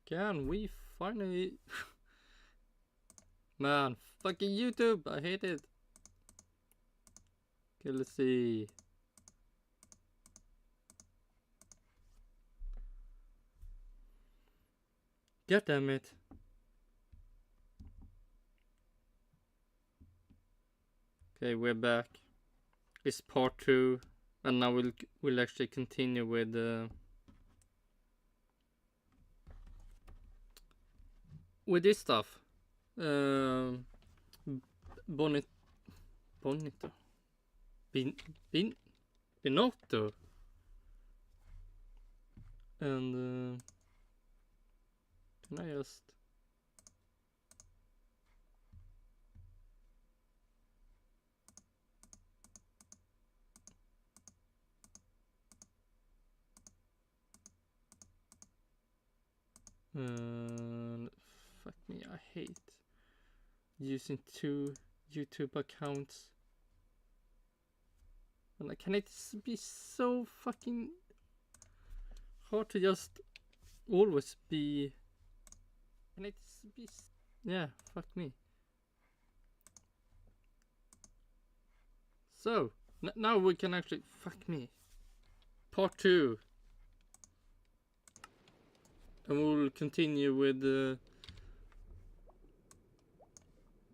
Can we finally... Man, fucking YouTube, I hate it. Okay, let's see. God damn it. Okay, we're back. It's part 2, and now we'll actually continue with this stuff. Binotto. Binotto. And can I just... fuck me, I hate using 2 YouTube accounts. And like, can it be so fucking hard to just always be... Can it be... Yeah, fuck me. So, now we can actually... Fuck me. Part 2. And we'll continue with the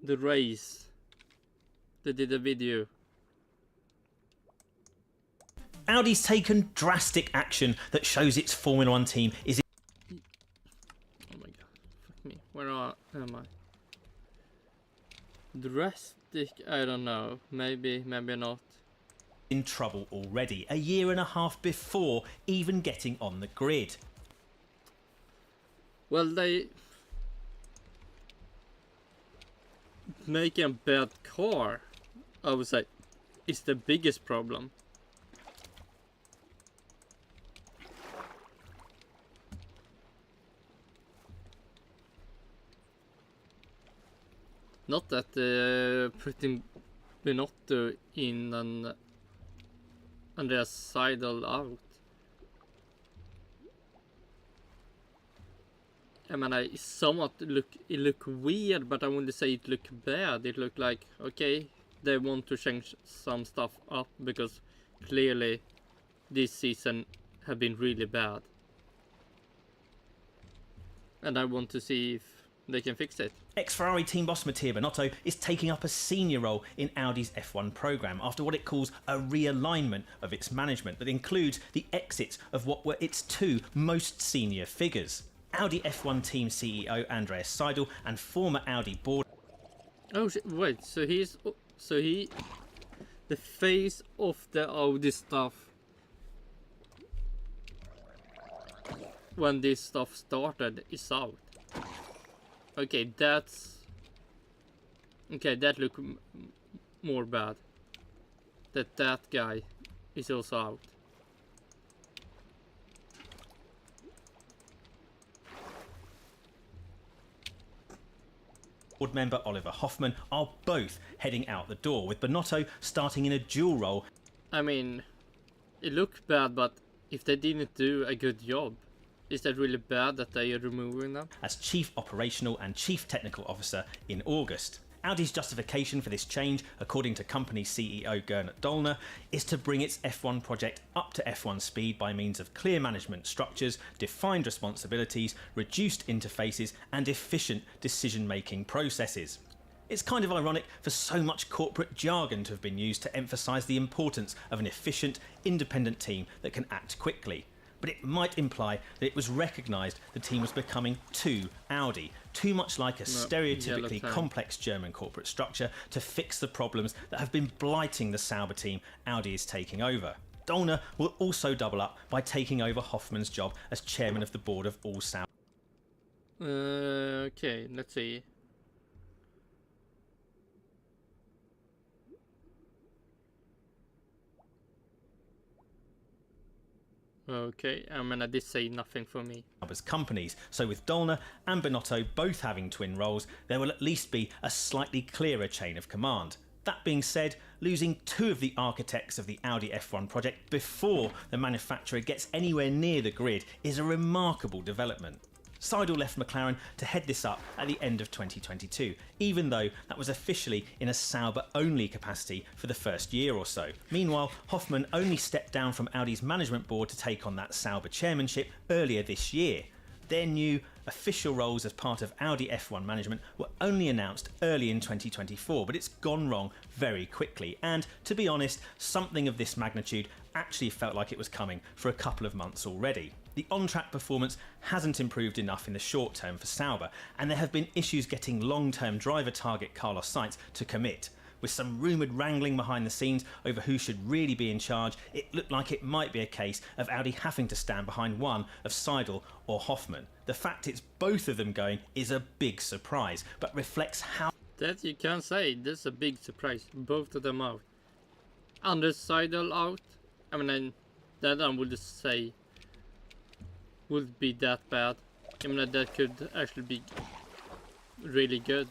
race. They did a video. Audi's taken drastic action that shows its Formula 1 team is... Oh my god, fuck me. Where am I? Drastic? I don't know. Maybe not. ...in trouble already, a year and a half before even getting on the grid. Well, they... Making a bad car, I would say, is the biggest problem. Not that putting Binotto in and Andreas Seidel out. I mean, it somewhat look weird, but I wouldn't say it looked bad. It looked like, okay, they want to change some stuff up because clearly this season have been really bad. And I want to see if they can fix it. Ex-Ferrari team boss Matteo Binotto is taking up a senior role in Audi's F1 programme after what it calls a realignment of its management that includes the exits of what were its 2 most senior figures. Audi F1 team CEO Andreas Seidel and former Audi board... Oh shit, wait, so he... The face of the Audi stuff when this stuff started is out. Okay, that's... Okay, that look more bad. That guy is also out. Board member Oliver Hoffman are both heading out the door, with Binotto starting in a dual role. I mean, it looked bad, but if they didn't do a good job, is that really bad that they are removing them? As Chief Operational and Chief Technical Officer in August. Audi's justification for this change, according to company CEO Gernot Dollner, is to bring its F1 project up to F1 speed by means of clear management structures, defined responsibilities, reduced interfaces and efficient decision-making processes. It's kind of ironic for so much corporate jargon to have been used to emphasise the importance of an efficient, independent team that can act quickly. But it might imply that it was recognised the team was becoming too Audi, too much like a stereotypically complex German corporate structure to fix the problems that have been blighting the Sauber team Audi is taking over. Dollner will also double up by taking over Hoffman's job as chairman of the board of all Sauber. Okay, let's see. Okay, I mean, I did say nothing for me. As companies, so with Dollner and Binotto both having twin roles, there will at least be a slightly clearer chain of command. That being said, losing 2 of the architects of the Audi F1 project before the manufacturer gets anywhere near the grid is a remarkable development. Seidel left McLaren to head this up at the end of 2022, even though that was officially in a Sauber-only capacity for the first year or so. Meanwhile, Hoffmann only stepped down from Audi's management board to take on that Sauber chairmanship earlier this year. Their new official roles as part of Audi F1 management were only announced early in 2024, but it's gone wrong very quickly. And to be honest, something of this magnitude actually felt like it was coming for a couple of months already. The on-track performance hasn't improved enough in the short term for Sauber, and there have been issues getting long-term driver target Carlos Sainz to commit. With some rumoured wrangling behind the scenes over who should really be in charge, it looked like it might be a case of Audi having to stand behind one of Seidel or Hoffmann. The fact it's both of them going is a big surprise, but reflects how... That you can say, this is a big surprise. Both of them out. Anders Seidel out. I mean, that I would say would be that bad. I mean, that could actually be really good.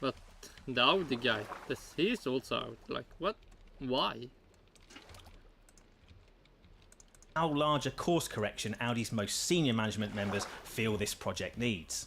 But the Audi guy, he's also out. Like, what? Why? How large a course correction Audi's most senior management members feel this project needs.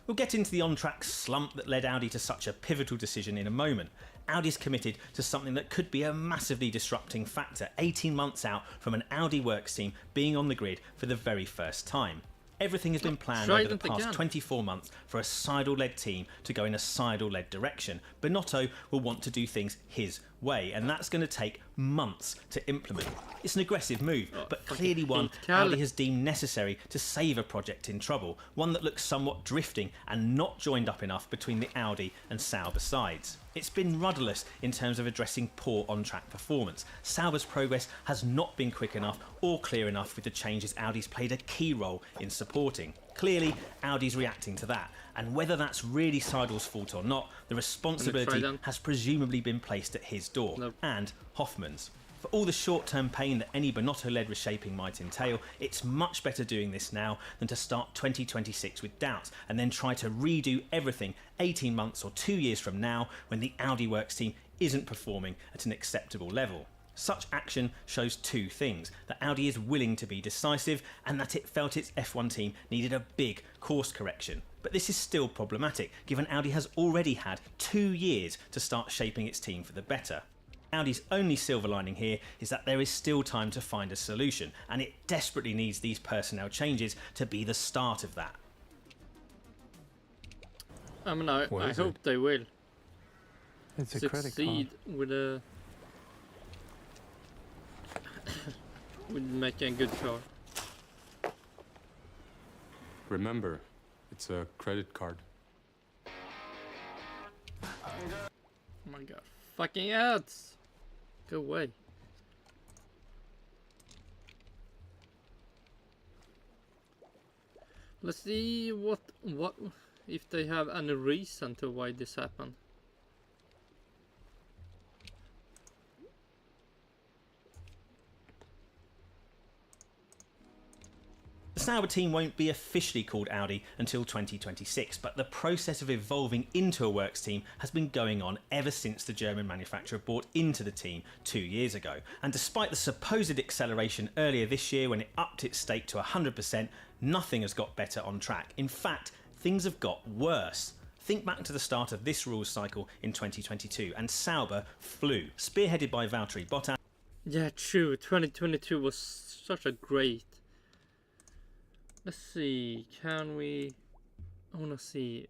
We'll get into the on-track slump that led Audi to such a pivotal decision in a moment. Audi's committed to something that could be a massively disrupting factor 18 months out from an Audi works team being on the grid for the very first time. Everything has been planned over the past 24 months for a Seidel-led team to go in a Seidel-led direction. Binotto will want to do things his way, and that's going to take months to implement. It's an aggressive move, but clearly one Audi has deemed necessary to save a project in trouble, one that looks somewhat drifting and not joined up enough between the Audi and Sauber sides. It's been rudderless in terms of addressing poor on-track performance. Sauber's progress has not been quick enough or clear enough with the changes Audi's played a key role in supporting. Clearly, Audi's reacting to that, and whether that's really Seidel's fault or not, the responsibility has presumably been placed at his door, and Hoffmann's. For all the short-term pain that any Binotto-led reshaping might entail, it's much better doing this now than to start 2026 with doubts and then try to redo everything 18 months or 2 years from now when the Audi works team isn't performing at an acceptable level. Such action shows 2 things: that Audi is willing to be decisive and that it felt its F1 team needed a big course correction. But this is still problematic, given Audi has already had 2 years to start shaping its team for the better. Audi's only silver lining here is that there is still time to find a solution, and it desperately needs these personnel changes to be the start of that. I mean, I hope they will succeed with a with making a good car. Remember, it's a credit card. Oh my god, fucking ads! Go away. Let's see what if they have any reason to why this happened. The Sauber team won't be officially called Audi until 2026, but the process of evolving into a works team has been going on ever since the German manufacturer bought into the team 2 years ago. And despite the supposed acceleration earlier this year when it upped its stake to 100%, nothing has got better on track. In fact, things have got worse. Think back to the start of this rules cycle in 2022 and Sauber flew, spearheaded by Valtteri Bottas. Yeah, true. 2022 was such a great. Let's see, can we... I wanna see,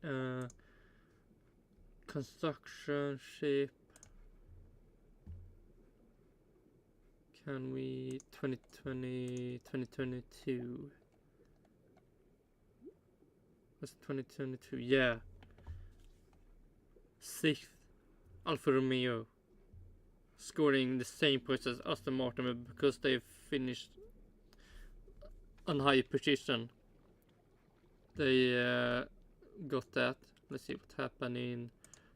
construction ship. Can we, 2022. What's 2022? Yeah. 6th, Alfa Romeo. Scoring the same points as Aston Martin because they've finished on high position. They got that. Let's see what happened in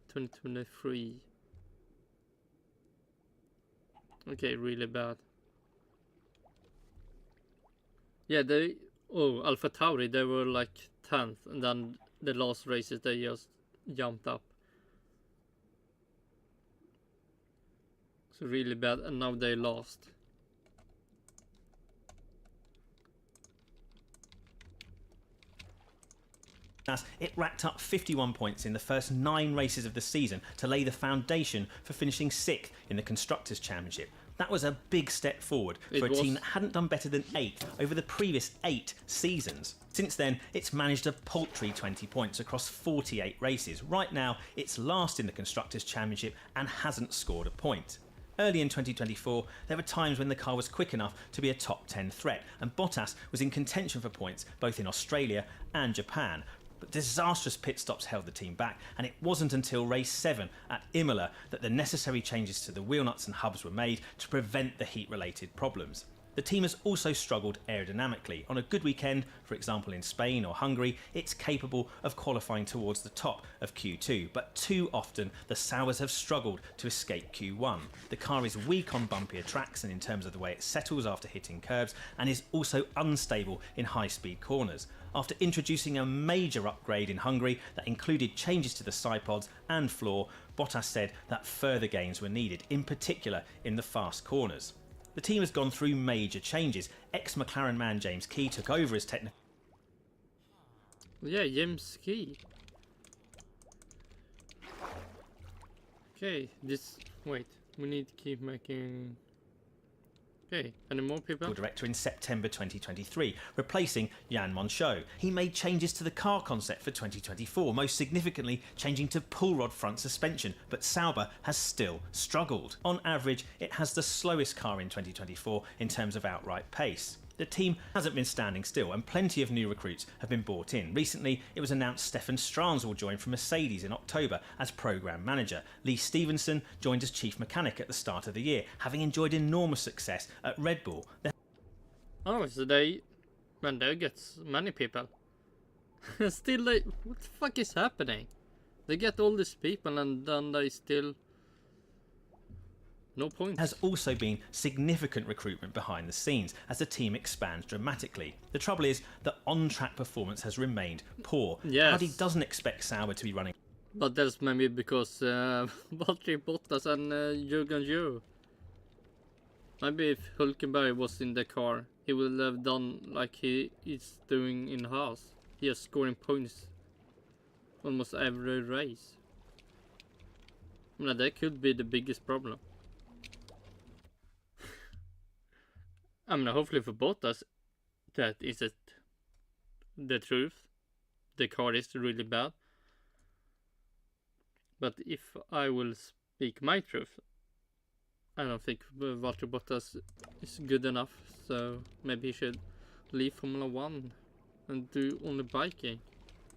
2023. Okay, really bad. Yeah, Alpha Tauri, they were like 10th, and then the last races they just jumped up. So really bad, and now they lost. It racked up 51 points in the first 9 races of the season to lay the foundation for finishing 6th in the Constructors' Championship. That was a big step forward for a team that hadn't done better than 8th over the previous 8 seasons. Since then, it's managed a paltry 20 points across 48 races. Right now, it's last in the Constructors' Championship and hasn't scored a point. Early in 2024, there were times when the car was quick enough to be a top 10 threat, and Bottas was in contention for points both in Australia and Japan. But disastrous pit stops held the team back, and it wasn't until race 7 at Imola that the necessary changes to the wheel nuts and hubs were made to prevent the heat-related problems. The team has also struggled aerodynamically. On a good weekend, for example in Spain or Hungary, it's capable of qualifying towards the top of Q2, but too often the Sauers have struggled to escape Q1. The car is weak on bumpier tracks and in terms of the way it settles after hitting curbs, and is also unstable in high-speed corners. After introducing a major upgrade in Hungary that included changes to the side pods and floor, Bottas said that further gains were needed, in particular in the fast corners. The team has gone through major changes. Ex-McLaren man James Key took over as technical. Yeah, James Key. Okay, wait, we need to keep making... Okay, any more people? Director in September 2023, replacing Jan Monchaux. He made changes to the car concept for 2024, most significantly changing to pull rod front suspension, but Sauber has still struggled. On average, it has the slowest car in 2024 in terms of outright pace. The team hasn't been standing still, and plenty of new recruits have been brought in. Recently, it was announced Stefan Stranz will join from Mercedes in October as programme manager. Lee Stevenson joined as chief mechanic at the start of the year, having enjoyed enormous success at Red Bull. Oh, so they get many people. Still, what the fuck is happening? They get all these people and then they still... No point. Has also been significant recruitment behind the scenes as the team expands dramatically. The trouble is that on-track performance has remained poor. Yes. Audi doesn't expect Sauber to be running. But that's maybe because Valtteri Bottas and Jürgen Joe. Maybe if Hülkenberg was in the car, he would have done like he is doing in Haas. He is scoring points almost every race. I mean, that could be the biggest problem. I mean, hopefully for Bottas, that isn't the truth. The car is really bad. But if I will speak my truth, I don't think Valtteri Bottas is good enough. So maybe he should leave Formula 1 and do only biking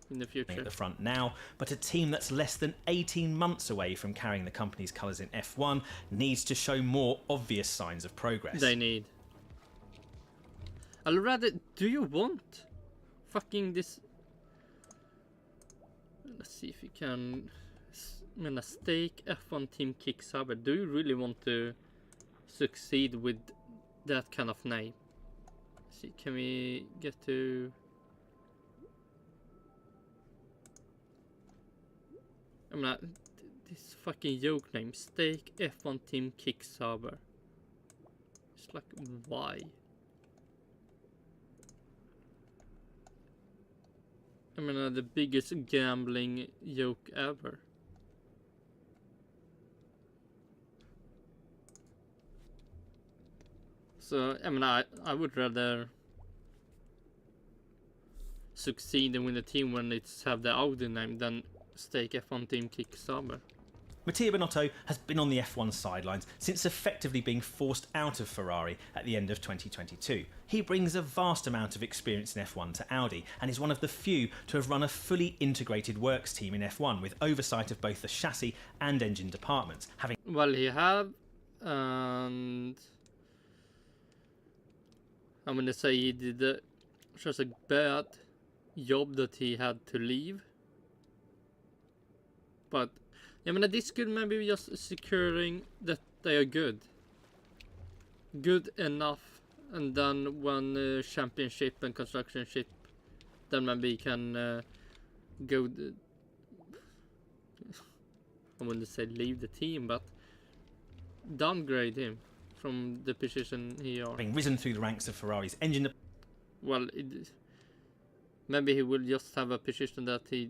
in the future. At the front now, but a team that's less than 18 months away from carrying the company's colours in F1 needs to show more obvious signs of progress. They need. I'd rather... Do you want fucking this... Let's see if we can... a stake F1 team kick Sauber. Do you really want to succeed with that kind of name? Let's see, can we get to... I mean, this fucking joke name. Stake F1 team kick Sauber. It's like, why? I mean, the biggest gambling joke ever. So, I mean, I would rather succeed and win a team when it's have the Audi name than stake F1 team kick Sauber. Mattia Binotto has been on the F1 sidelines since effectively being forced out of Ferrari at the end of 2022. He brings a vast amount of experience in F1 to Audi and is one of the few to have run a fully integrated works team in F1 with oversight of both the chassis and engine departments. Well, he have, and I'm gonna say he did just a bad job that he had to leave. But I mean, this could maybe just securing that they are good enough, and then when championship and construction ship then maybe he can go. I wouldn't say leave the team, but downgrade him from the position he are. Having risen through the ranks of Ferrari's engine. Well, maybe he will just have a position that he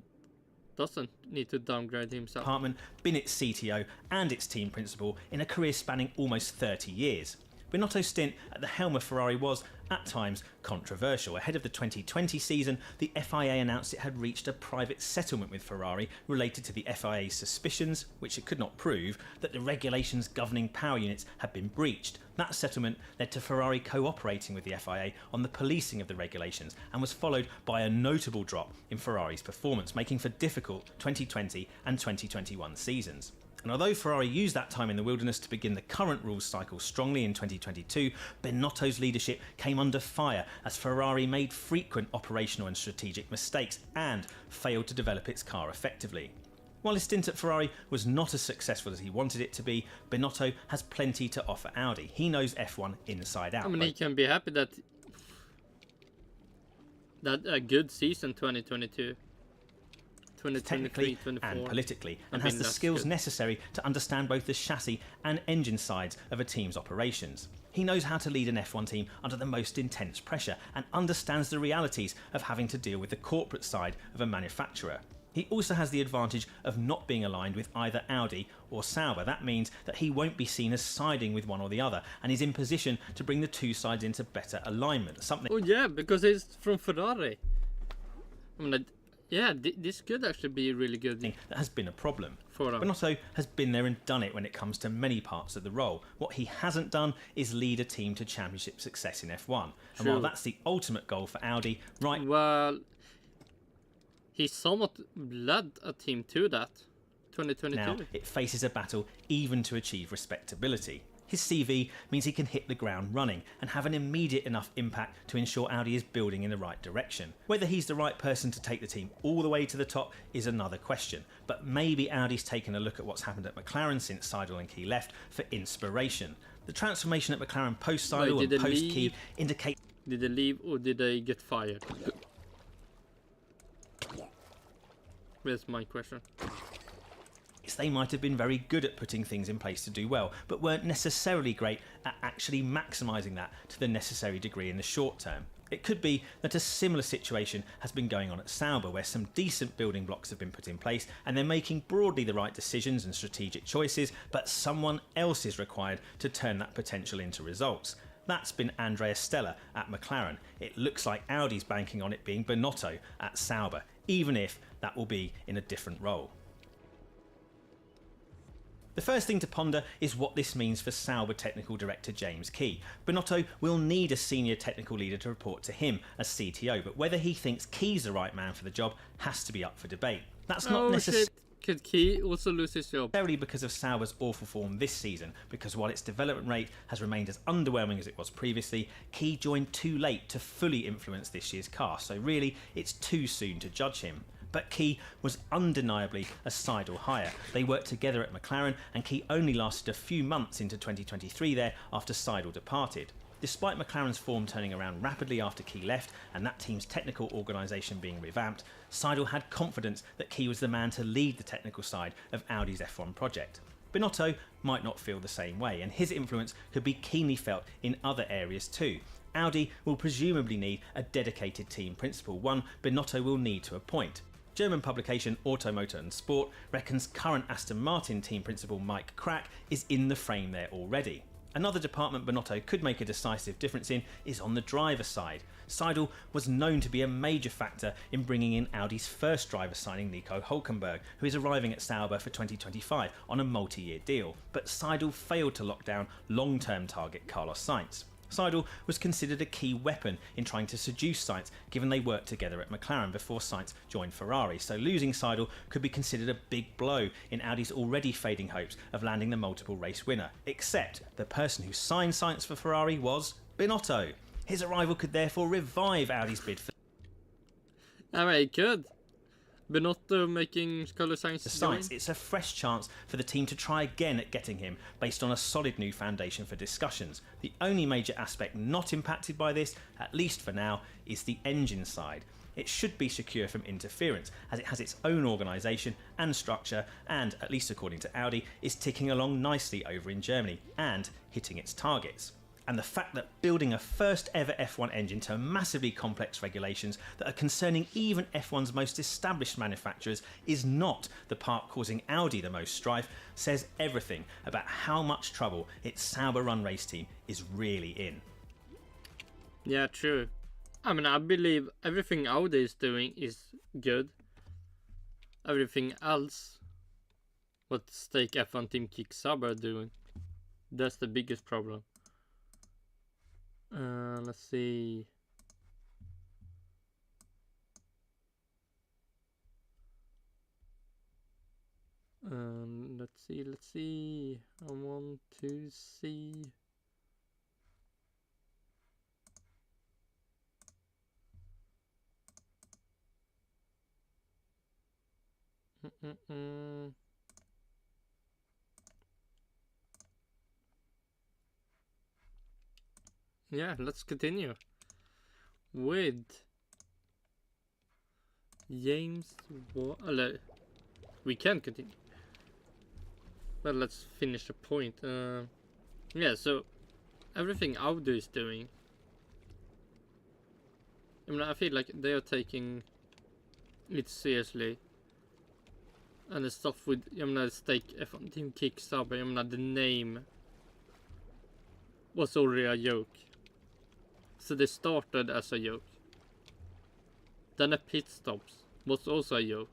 doesn't need to downgrade himself. Department, been its CTO and its team principal in a career spanning almost 30 years. Binotto's stint at the helm of Ferrari was, at times, controversial. Ahead of the 2020 season, the FIA announced it had reached a private settlement with Ferrari related to the FIA's suspicions, which it could not prove, that the regulations governing power units had been breached. That settlement led to Ferrari cooperating with the FIA on the policing of the regulations and was followed by a notable drop in Ferrari's performance, making for difficult 2020 and 2021 seasons. And although Ferrari used that time in the wilderness to begin the current rules cycle strongly in 2022, Binotto's leadership came under fire as Ferrari made frequent operational and strategic mistakes and failed to develop its car effectively. While his stint at Ferrari was not as successful as he wanted it to be, Binotto has plenty to offer Audi. He knows F1 inside out. I mean, he can be happy that a good season 2022. 2023, technically 24. and politically, and has the skills necessary to understand both the chassis and engine sides of a team's operations. He knows how to lead an F1 team under the most intense pressure and understands the realities of having to deal with the corporate side of a manufacturer. He also has the advantage of not being aligned with either Audi or Sauber. That means that he won't be seen as siding with one or the other and is in position to bring the two sides into better alignment. Oh yeah, because he's from Ferrari. I mean, yeah, this could actually be really good. That has been a problem. For him. Binotto has been there and done it when it comes to many parts of the role. What he hasn't done is lead a team to championship success in F1. And while that's the ultimate goal for Audi, well, he somewhat led a team to that. 2022. Now it faces a battle even to achieve respectability. His CV means he can hit the ground running and have an immediate enough impact to ensure Audi is building in the right direction. Whether he's the right person to take the team all the way to the top is another question, but maybe Audi's taken a look at what's happened at McLaren since Seidel and Key left for inspiration. The transformation at McLaren post-Seidel and post-Key indicate... Did they leave or did they get fired? That's my question. They might have been very good at putting things in place to do well, but weren't necessarily great at actually maximising that to the necessary degree in the short term. It could be that a similar situation has been going on at Sauber, where some decent building blocks have been put in place and they're making broadly the right decisions and strategic choices, but someone else is required to turn that potential into results. That's been Andreas at McLaren. It looks like Audi's banking on it being Binotto at Sauber, even if that will be in a different role. The first thing to ponder is what this means for Sauber Technical Director James Key. Binotto will need a senior technical leader to report to him as CTO, but whether he thinks Key's the right man for the job has to be up for debate. That's not necessarily... Could Key also lose his job? Because of Sauber's awful form this season, because while its development rate has remained as underwhelming as it was previously, Key joined too late to fully influence this year's car, so really it's too soon to judge him. But Key was undeniably a Seidel hire. They worked together at McLaren and Key only lasted a few months into 2023 there after Seidel departed. Despite McLaren's form turning around rapidly after Key left and that team's technical organisation being revamped, Seidel had confidence that Key was the man to lead the technical side of Audi's F1 project. Binotto might not feel the same way, and his influence could be keenly felt in other areas too. Audi will presumably need a dedicated team principal, one Binotto will need to appoint. German publication Automotor and Sport reckons current Aston Martin team principal Mike Crack is in the frame there already. Another department Binotto could make a decisive difference in is on the driver side. Seidel was known to be a major factor in bringing in Audi's first driver signing, Nico Hülkenberg, who is arriving at Sauber for 2025 on a multi-year deal, but Seidel failed to lock down long-term target Carlos Sainz. Seidel was considered a key weapon in trying to seduce Sainz, given they worked together at McLaren before Sainz joined Ferrari, so losing Seidel could be considered a big blow in Audi's already fading hopes of landing the multiple race winner. Except the person who signed Sainz for Ferrari was Binotto. His arrival could therefore revive Audi's bid for... Alright, good. Binotto making Carlos Sainz. It's a fresh chance for the team to try again at getting him based on a solid new foundation for discussions. The only major aspect not impacted by this, at least for now, is the engine side. it should be secure from interference, as it has its own organisation and structure and, at least according to Audi, is ticking along nicely over in Germany and hitting its targets. And the fact that building a first ever F1 engine to massively complex regulations that are concerning even F1's most established manufacturers is not the part causing Audi the most strife says everything about how much trouble its Sauber run race team is really in. Yeah, true. I mean, I believe everything Audi is doing is good. Everything else, what Stake F1 team Kick Sauber are doing, that's the biggest problem. Let's see. Let's see. I want to see. Yeah, let's continue with James. We can continue, but let's finish the point. Yeah, so everything Audi is doing, I mean, I feel like they are taking it seriously. And the stuff with, I mean, Stake F1 team Kick Sauber, I mean, the name was already a joke. So they started as a joke. Then the pit stops was also a joke.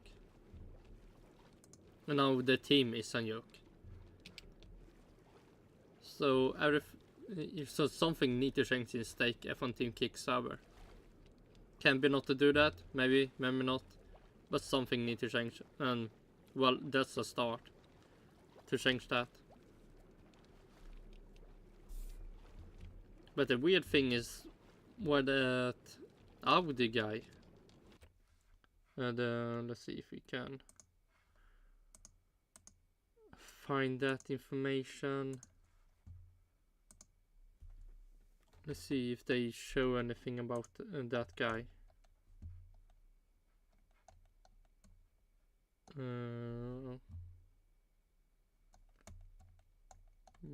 And now the team is a joke. So so something need to change in Stake F1 team Kick Sauber. Can Binotto do that? Maybe, maybe not. But something need to change. And well, that's a start to change that. But the weird thing is why that Audi guy. Let's see if we can find that information. Let's see if they show anything about that guy.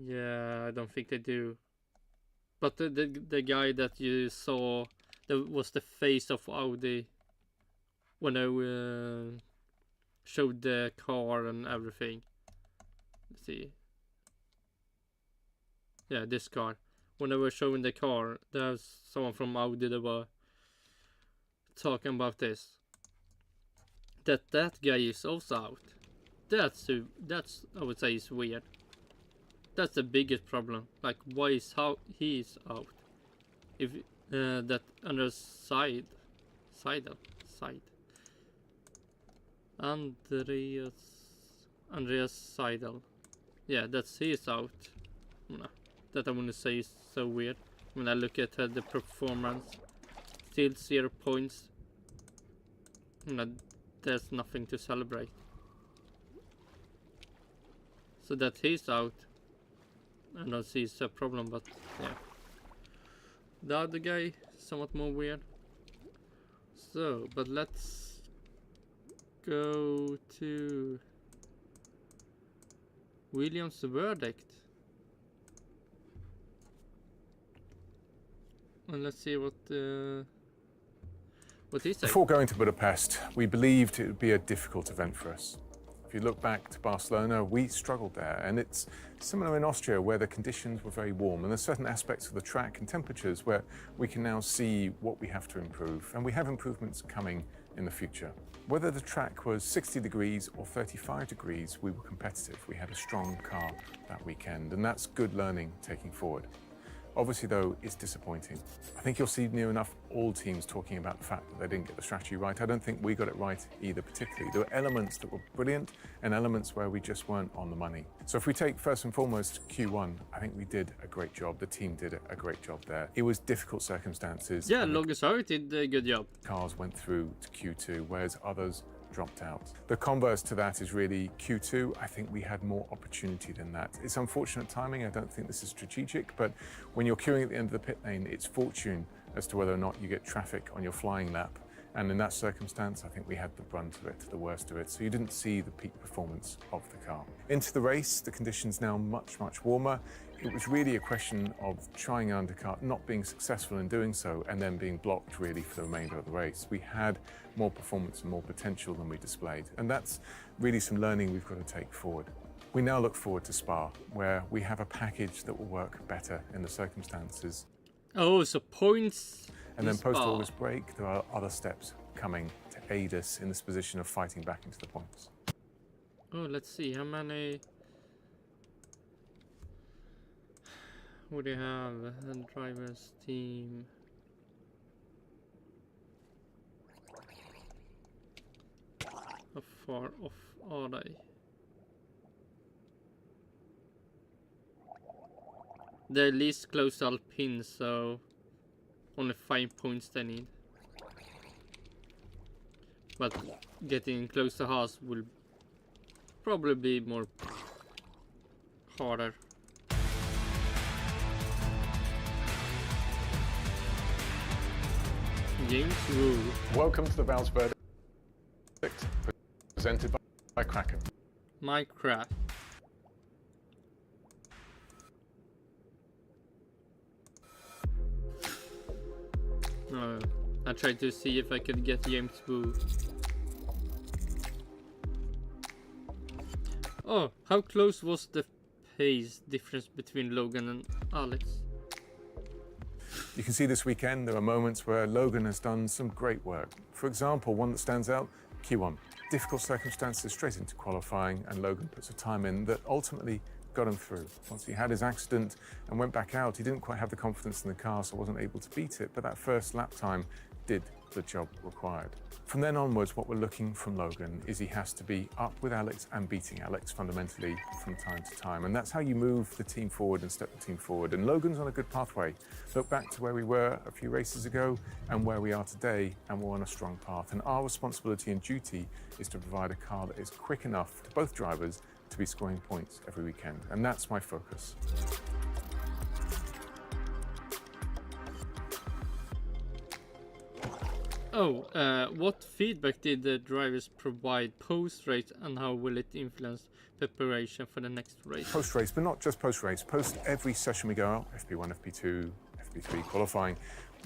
Yeah, I don't think they do. But the guy that you saw, that was the face of Audi when I showed the car and everything. Let's see. Yeah, this car. When I was showing the car, there's someone from Audi that were talking about this. That guy is also out. That's I would say is weird. That's the biggest problem. Like, why is he is out? If that under side Andreas Seidel. Yeah, that's he is out. That I want to say is so weird. When I look at the performance, still 0 points. There's nothing to celebrate. So that he's out, I don't see it's a problem, but yeah. The other guy, somewhat more weird. So, but let's go to Williams' verdict. And let's see what he said. Before going to Budapest, we believed it would be a difficult event for us. If you look back to Barcelona, we struggled there, and it's similar in Austria, where the conditions were very warm, and there's certain aspects of the track and temperatures where we can now see what we have to improve, and we have improvements coming in the future. Whether the track was 60 degrees or 35 degrees, we were competitive. We had a strong car that weekend, and that's good learning taking forward. Obviously, though, it's disappointing. I think you'll see near enough all teams talking about the fact that they didn't get the strategy right. I don't think we got it right either particularly. There were elements that were brilliant and elements where we just weren't on the money. So if we take first and foremost Q1, I think we did a great job. The team did a great job there. It was difficult circumstances. Yeah, Logos did a good job. Cars went through to Q2, whereas others dropped out. The converse to that is really Q2. I think we had more opportunity than that. It's unfortunate timing. I don't think this is strategic, but when you're queuing at the end of the pit lane, it's fortune as to whether or not you get traffic on your flying lap. And in that circumstance, I think we had the brunt of it, the worst of it. So you didn't see the peak performance of the car. Into the race, the conditions now much warmer. It was really a question of trying an undercut, not being successful in doing so, and then being blocked really for the remainder of the race. We had more performance and more potential than we displayed. And that's really some learning we've got to take forward. We now look forward to Spa, where we have a package that will work better in the circumstances. Oh, so points. And then post-August break, there are other steps coming to aid us in this position of fighting back into the points. Oh, let's see, how many would you have? And drivers team. How far off are they? They're least close to Alpine, so only 5 points they need. But getting close to Haas will probably be more harder. James Woo. Welcome to the Val's Verdict, presented by Kraken. My crap. I tried to see if I could get James Woo. Oh, how close was the pace difference between Logan and Alex? You can see this weekend there are moments where Logan has done some great work. For example, one that stands out, Q1. Difficult circumstances straight into qualifying, and Logan puts a time in that ultimately got him through. Once he had his accident and went back out, he didn't quite have the confidence in the car, so wasn't able to beat it, but that first lap time did the job required. From then onwards, what we're looking from Logan is he has to be up with Alex and beating Alex fundamentally from time to time. And that's how you move the team forward and step the team forward. And Logan's on a good pathway. Look back to where we were a few races ago and where we are today, and we're on a strong path. And our responsibility and duty is to provide a car that is quick enough to both drivers to be scoring points every weekend. And that's my focus. What feedback did the drivers provide post-race, and how will it influence preparation for the next race? Post-race, but not just post-race. Post every session we go out, FP1, FP2, FP3 qualifying,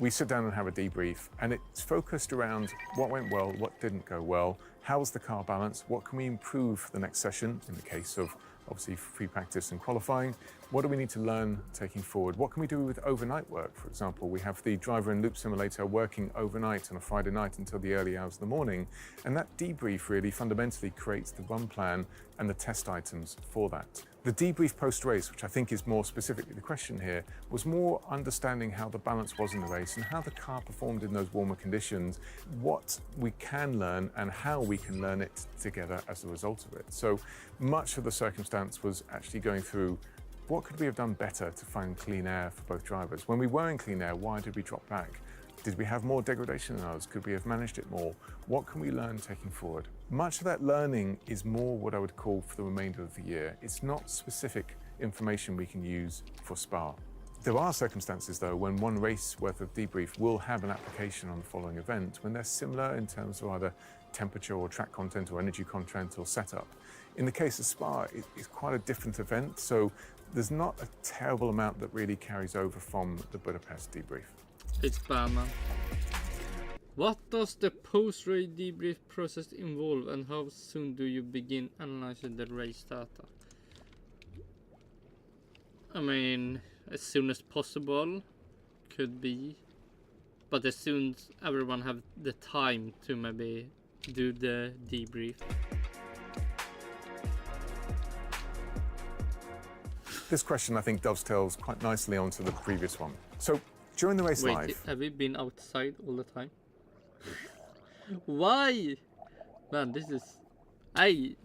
we sit down and have a debrief, and it's focused around what went well, what didn't go well, how's the car balance, what can we improve for the next session in the case of obviously free practice and qualifying. What do we need to learn taking forward? What can we do with overnight work? For example, we have the driver and loop simulator working overnight on a Friday night until the early hours of the morning. And that debrief really fundamentally creates the run plan and the test items for that. The debrief post-race, which I think is more specifically the question here, was more understanding how the balance was in the race and how the car performed in those warmer conditions, what we can learn and how we can learn it together as a result of it. So much of the circumstance was actually going through what could we have done better to find clean air for both drivers? When we were in clean air, why did we drop back? Did we have more degradation than others? Could we have managed it more? What can we learn taking forward? Much of that learning is more what I would call for the remainder of the year. It's not specific information we can use for Spa. There are circumstances, though, when one race worth of debrief will have an application on the following event, when they're similar in terms of either temperature or track content or energy content or setup. In the case of Spa, it's quite a different event, so there's not a terrible amount that really carries over from the Budapest debrief. It's bad, man. What does the post-race debrief process involve, and how soon do you begin analyzing the race data? I mean, as soon as possible, could be, but as soon as everyone have the time to maybe do the debrief. This question, I think, dovetails quite nicely onto the previous one. So, during the race live... have we been outside all the time? Why? Man, this is... I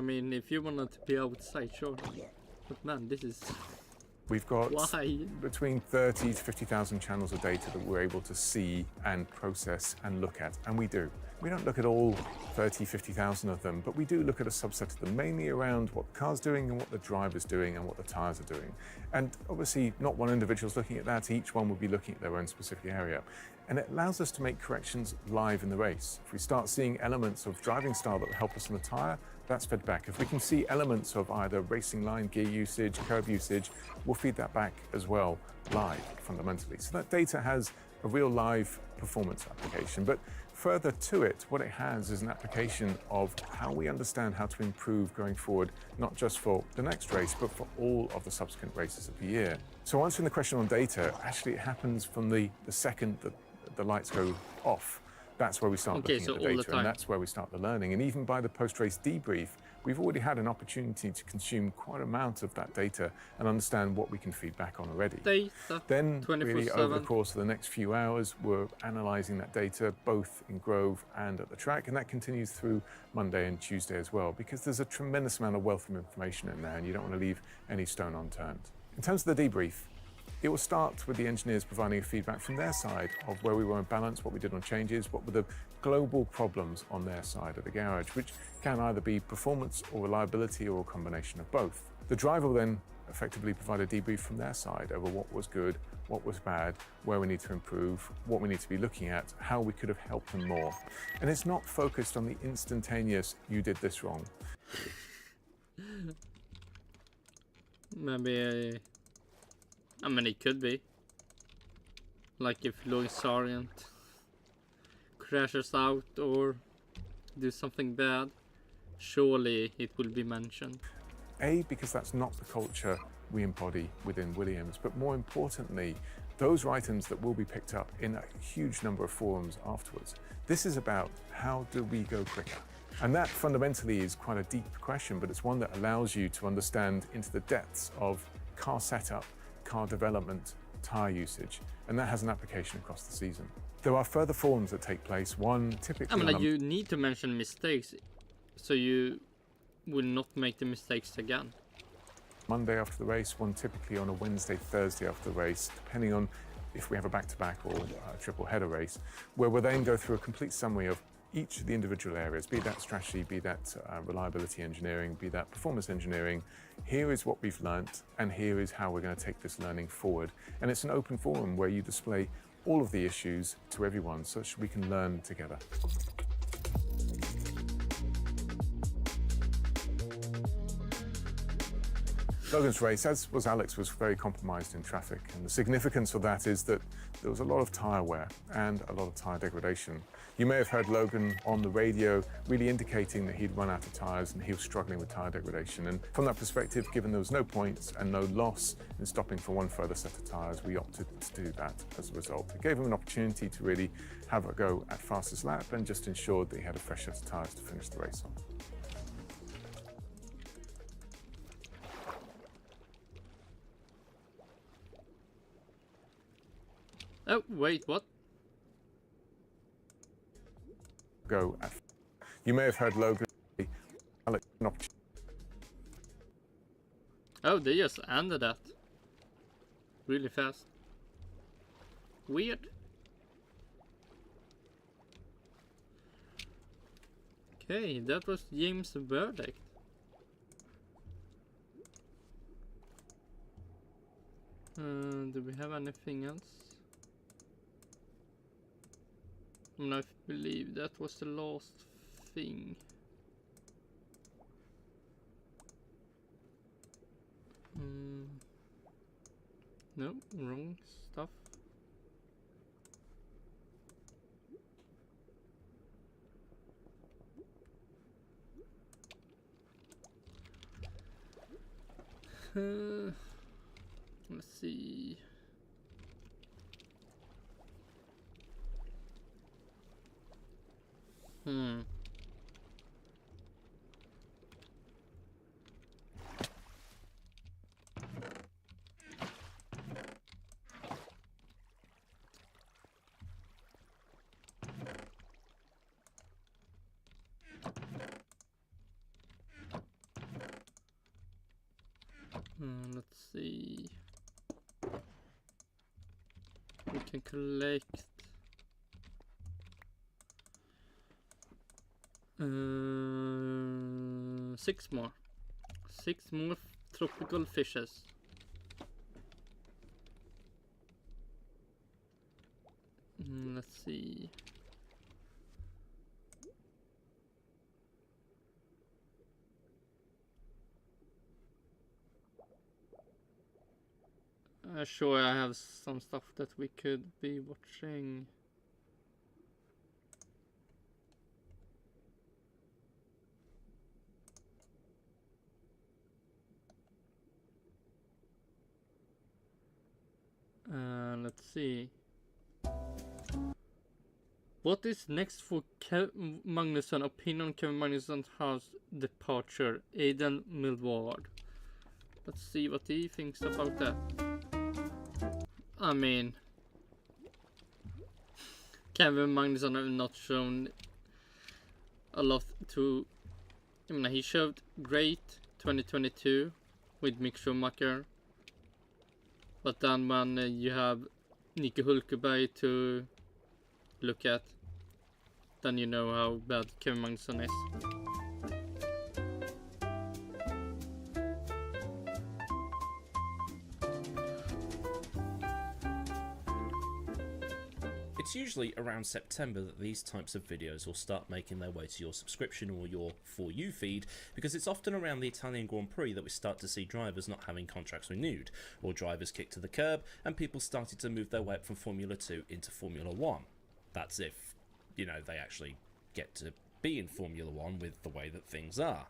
mean, if you wanted to be outside, sure. But man, this is... We've got Why? between 30 to 50,000 channels of data that we're able to see and process and look at, and we do. We don't look at all 30, 50,000 of them, but we do look at a subset of them, mainly around what the car's doing and what the driver's doing and what the tyres are doing. And obviously, not one individual's looking at that, each one will be looking at their own specific area. and it allows us to make corrections live in the race. If we start seeing elements of driving style that will help us on the tyre, that's fed back. If we can see elements of either racing line, gear usage, curb usage, we'll feed that back as well live, fundamentally. So that data has a real live performance application. But further to it, what it has is an application of how we understand how to improve going forward, not just for the next race, but for all of the subsequent races of the year. So answering the question on data, actually it happens from the second that the lights go off. That's where we start looking at the data, and that's where we start the learning. And even by the post-race debrief, we've already had an opportunity to consume quite an amount of that data and understand what we can feed back on already. Data. Then, really, over the course of the next few hours, we're analysing that data both in Grove and at the track, and that continues through Monday and Tuesday as well, because there's a tremendous amount of wealth of information in there, and you don't want to leave any stone unturned. In terms of the debrief, it will start with the engineers providing feedback from their side of where we were in balance, what we did on changes, what were the global problems on their side of the garage, which can either be performance or reliability or a combination of both. The driver will then effectively provide a debrief from their side over what was good, what was bad, where we need to improve, what we need to be looking at, how we could have helped them more. And it's not focused on the instantaneous, you did this wrong. Maybe I mean, it could be. Like if Louis Sargent crashes out or do something bad, surely it will be mentioned. Because that's not the culture we embody within Williams, but more importantly, those items that will be picked up in a huge number of forums afterwards. This is about how do we go quicker? And that fundamentally is quite a deep question, but it's one that allows you to understand into the depths of car setup, car development, tyre usage, and that has an application across the season. There are further forums that take place, one typically... I mean, like, you need to mention mistakes, so you will not make the mistakes again. Monday after the race, one typically on a Wednesday, Thursday after the race, depending on if we have a back-to-back or a triple header race, where we'll then go through a complete summary of each of the individual areas, be that strategy, be that reliability engineering, be that performance engineering. Here is what we've learnt, and here is how we're going to take this learning forward. And it's an open forum where you display all of the issues to everyone so that we can learn together. Logan's race, as was Alex, was very compromised in traffic, and the significance of that is that there was a lot of tyre wear and a lot of tyre degradation. You may have heard Logan on the radio really indicating that he'd run out of tyres and he was struggling with tyre degradation. And from that perspective, given there was no points and no loss in stopping for one further set of tyres, we opted to do that as a result. It gave him an opportunity to really have a go at fastest lap and just ensured that he had a fresh set of tyres to finish the race on. Oh, wait, what? Go at. You may have heard Logan. Alex, an opportunity. Oh, they just ended that. Really fast. Weird. Okay, that was James' verdict. Do we have anything else? I believe that was the last thing. No, wrong stuff. Let's see. Let's see. We can collect 6 more. 6 more tropical fishes. Let's Sure, I have some stuff that we could be watching. Let's see. What is next for Magnusson? Opinion on Kevin Magnussen's house departure. Aidan Millward. Let's see what he thinks about that. I mean, Kevin Magnusson have not shown a lot to. I mean, he showed great 2022 with Mick Schumacher, but then when you have Nico Hulkenberg to look at, then you know how bad Kevin Magnusson is. It's usually around September that these types of videos will start making their way to your subscription or your For You feed, because it's often around the Italian Grand Prix that we start to see drivers not having contracts renewed, or drivers kicked to the curb, and people started to move their way up from Formula 2 into Formula 1. That's if, you know, they actually get to be in Formula 1 with the way that things are.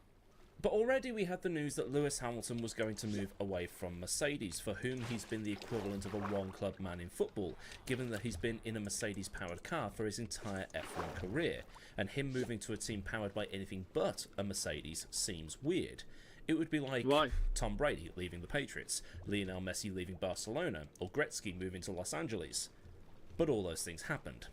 But already we had the news that Lewis Hamilton was going to move away from Mercedes, for whom he's been the equivalent of a one-club man in football, given that he's been in a Mercedes-powered car for his entire F1 career, and him moving to a team powered by anything but a Mercedes seems weird. It would be like Tom Brady leaving the Patriots, Lionel Messi leaving Barcelona, or Gretzky moving to Los Angeles. But all those things happened.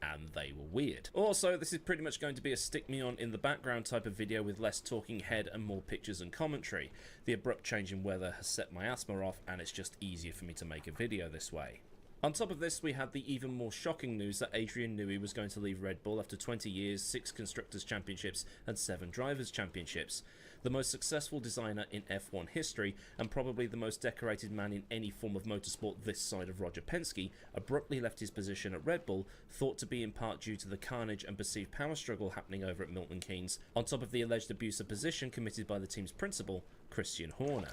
And they were weird. Also, this is pretty much going to be a stick me on in the background type of video with less talking head and more pictures and commentary. The abrupt change in weather has set my asthma off, and it's just easier for me to make a video this way. On top of this, we had the even more shocking news that Adrian Newey was going to leave Red Bull after 20 years, 6 Constructors' Championships and 7 Drivers' Championships. The most successful designer in F1 history, and probably the most decorated man in any form of motorsport this side of Roger Penske, abruptly left his position at Red Bull, thought to be in part due to the carnage and perceived power struggle happening over at Milton Keynes, on top of the alleged abuse of position committed by the team's principal, Christian Horner.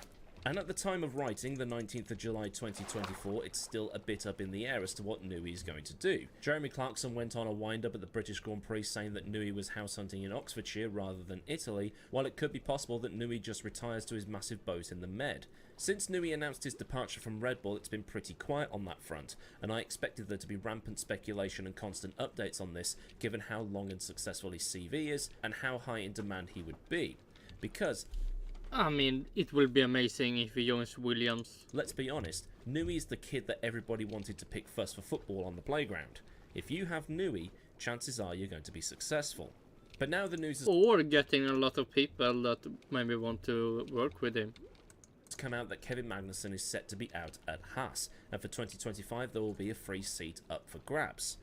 And at the time of writing, the 19th of July 2024, it's still a bit up in the air as to what Newey is going to do. Jeremy Clarkson went on a wind-up at the British Grand Prix saying that Newey was house hunting in Oxfordshire rather than Italy, while it could be possible that Newey just retires to his massive boat in the Med. Since Newey announced his departure from Red Bull, it's been pretty quiet on that front, and I expected there to be rampant speculation and constant updates on this, given how long and successful his CV is, and how high in demand he would be. Because I mean, it will be amazing if he joins Williams. let's be honest, Newey is the kid that everybody wanted to pick first for football on the playground. If you have Newey, chances are you're going to be successful. But now the news has Or getting a lot of people that maybe want to work with him. come out that Kevin Magnussen is set to be out at Haas, and for 2025 there will be a free seat up for grabs.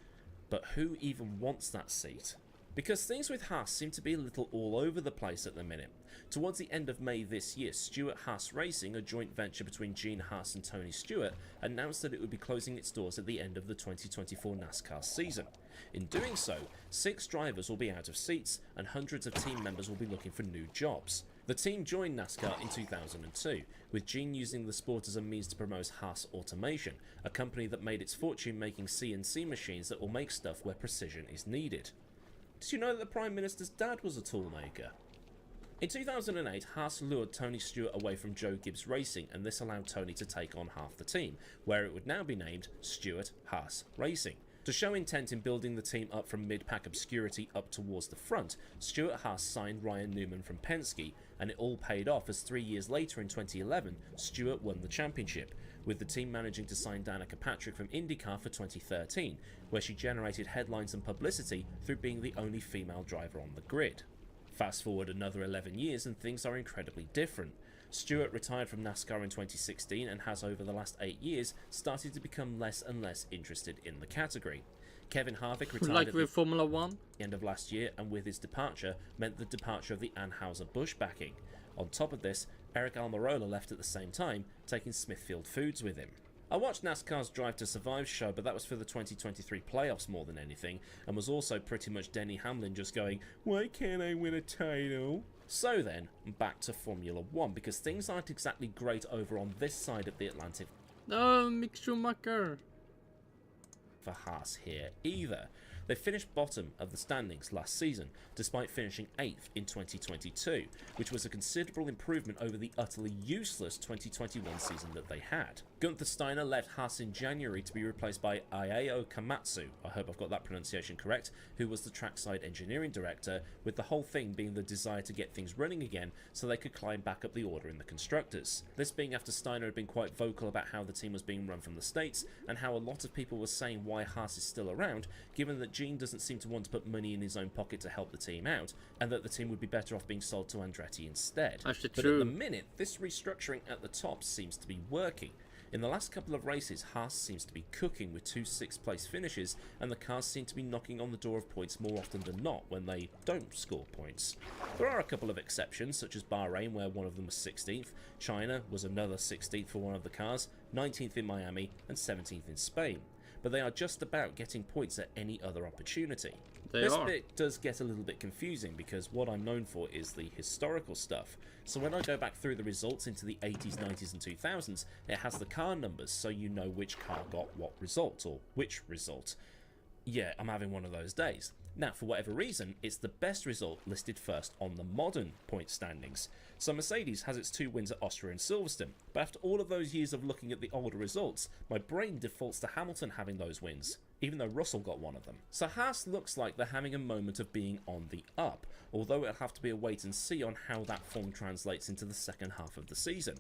But who even wants that seat? Because things with Haas seem to be a little all over the place at the minute. Towards the end of May this year, Stewart Haas Racing, a joint venture between Gene Haas and Tony Stewart, announced that it would be closing its doors at the end of the 2024 NASCAR season. In doing so, 6 drivers will be out of seats, and hundreds of team members will be looking for new jobs. The team joined NASCAR in 2002, with Gene using the sport as a means to promote Haas Automation, a company that made its fortune making CNC machines that will make stuff where precision is needed. Did you know that the Prime Minister's dad was a toolmaker? In 2008, Haas lured Tony Stewart away from Joe Gibbs Racing, and this allowed Tony to take on half the team, where it would now be named Stewart Haas Racing. To show intent in building the team up from mid-pack obscurity up towards the front, Stewart Haas signed Ryan Newman from Penske, and it all paid off as 3 years later in 2011, Stewart won the championship, with the team managing to sign Danica Patrick from IndyCar for 2013, where she generated headlines and publicity through being the only female driver on the grid. Fast forward another 11 years and things are incredibly different. Stewart retired from NASCAR in 2016 and has over the last 8 years started to become less and less interested in the category. Kevin Harvick retired Like at with Formula 1? the end of last year, and with his departure meant the departure of the Anheuser-Busch backing. On top of this, Eric Almirola left at the same time, taking Smithfield Foods with him. I watched NASCAR's Drive to Survive show, but that was for the 2023 playoffs more than anything, and was also pretty much Denny Hamlin just going, "Why can't I win a title?" So then, back to Formula 1, because things aren't exactly great over on this side of the Atlantic. No, Mick Schumacher. For Haas here either. They finished bottom of the standings last season, despite finishing 8th in 2022, which was a considerable improvement over the utterly useless 2021 season that they had. Gunther Steiner left Haas in January to be replaced by Ayao Kamatsu, I hope I've got that pronunciation correct, who was the trackside engineering director, with the whole thing being the desire to get things running again so they could climb back up the order in the constructors. This being after Steiner had been quite vocal about how the team was being run from the States, and how a lot of people were saying why Haas is still around, given that Gene doesn't seem to want to put money in his own pocket to help the team out, and that the team would be better off being sold to Andretti instead. Actually, but true. at the minute, this restructuring at the top seems to be working. In the last couple of races, Haas seems to be cooking with 2 6th place finishes, and the cars seem to be knocking on the door of points more often than not when they don't score points. There are a couple of exceptions, such as Bahrain, where one of them was 16th, China was another 16th for one of the cars, 19th in Miami, and 17th in Spain. But they are just about getting points at any other opportunity. This bit does get a little bit confusing because what I'm known for is the historical stuff. So when I go back through the results into the 80s, 90s and 2000s, it has the car numbers so you know which car got what result or which result. Yeah, I'm having one of those days. Now, for whatever reason, it's the best result listed first on the modern point standings. So Mercedes has its 2 wins at Austria and Silverstone, but after all of those years of looking at the older results, my brain defaults to Hamilton having those wins, even though Russell got one of them. So Haas looks like they're having a moment of being on the up, although it'll have to be a wait and see on how that form translates into the second half of the season.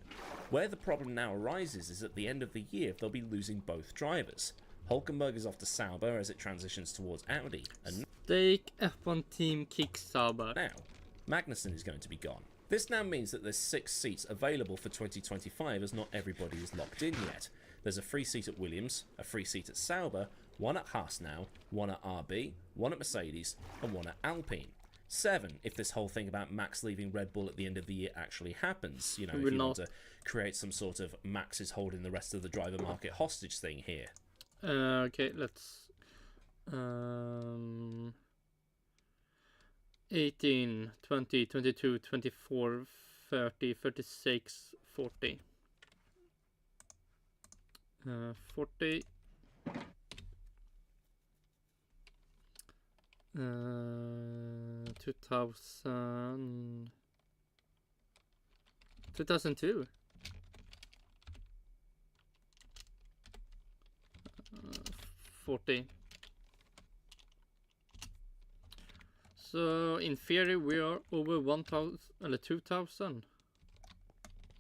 Where the problem now arises is at the end of the year they'll be losing both drivers. Hulkenberg is off to Sauber as it transitions towards Audi, and Stake F1 team kicks Sauber. now Magnussen is going to be gone. This now means that there's 6 seats available for 2025 as not everybody is locked in yet. There's a free seat at Williams, a free seat at Sauber, 1 at Haas now, 1 at RB, 1 at Mercedes, and 1 at Alpine. 7 if this whole thing about Max leaving Red Bull at the end of the year actually happens. You know, if you want to create some sort of Max is holding the rest of the driver market hostage thing here. Okay, let's 18, 20, 22, 24, 30, 36, 40. 40. 2000. 2002. 40. So in theory we are over 1000 or 2000.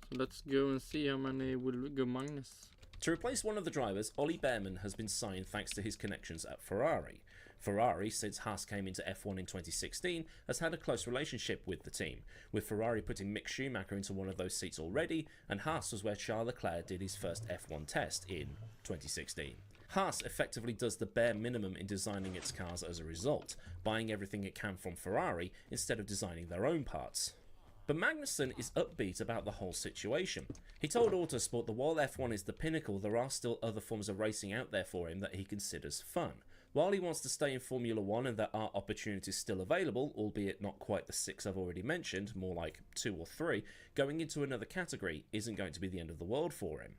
So let's go and see how many will go Magnus. To replace one of the drivers, Ollie Behrman has been signed thanks to his connections at Ferrari. Ferrari, since Haas came into F1 in 2016, has had a close relationship with the team, with Ferrari putting Mick Schumacher into one of those seats already, and Haas was where Charles Leclerc did his first F1 test in 2016. Haas effectively does the bare minimum in designing its cars as a result, buying everything it can from Ferrari instead of designing their own parts. But Magnussen is upbeat about the whole situation. He told Autosport that while F1 is the pinnacle, there are still other forms of racing out there for him that he considers fun. While he wants to stay in Formula 1 and there are opportunities still available, albeit not quite the 6 I've already mentioned, more like 2 or 3, going into another category isn't going to be the end of the world for him.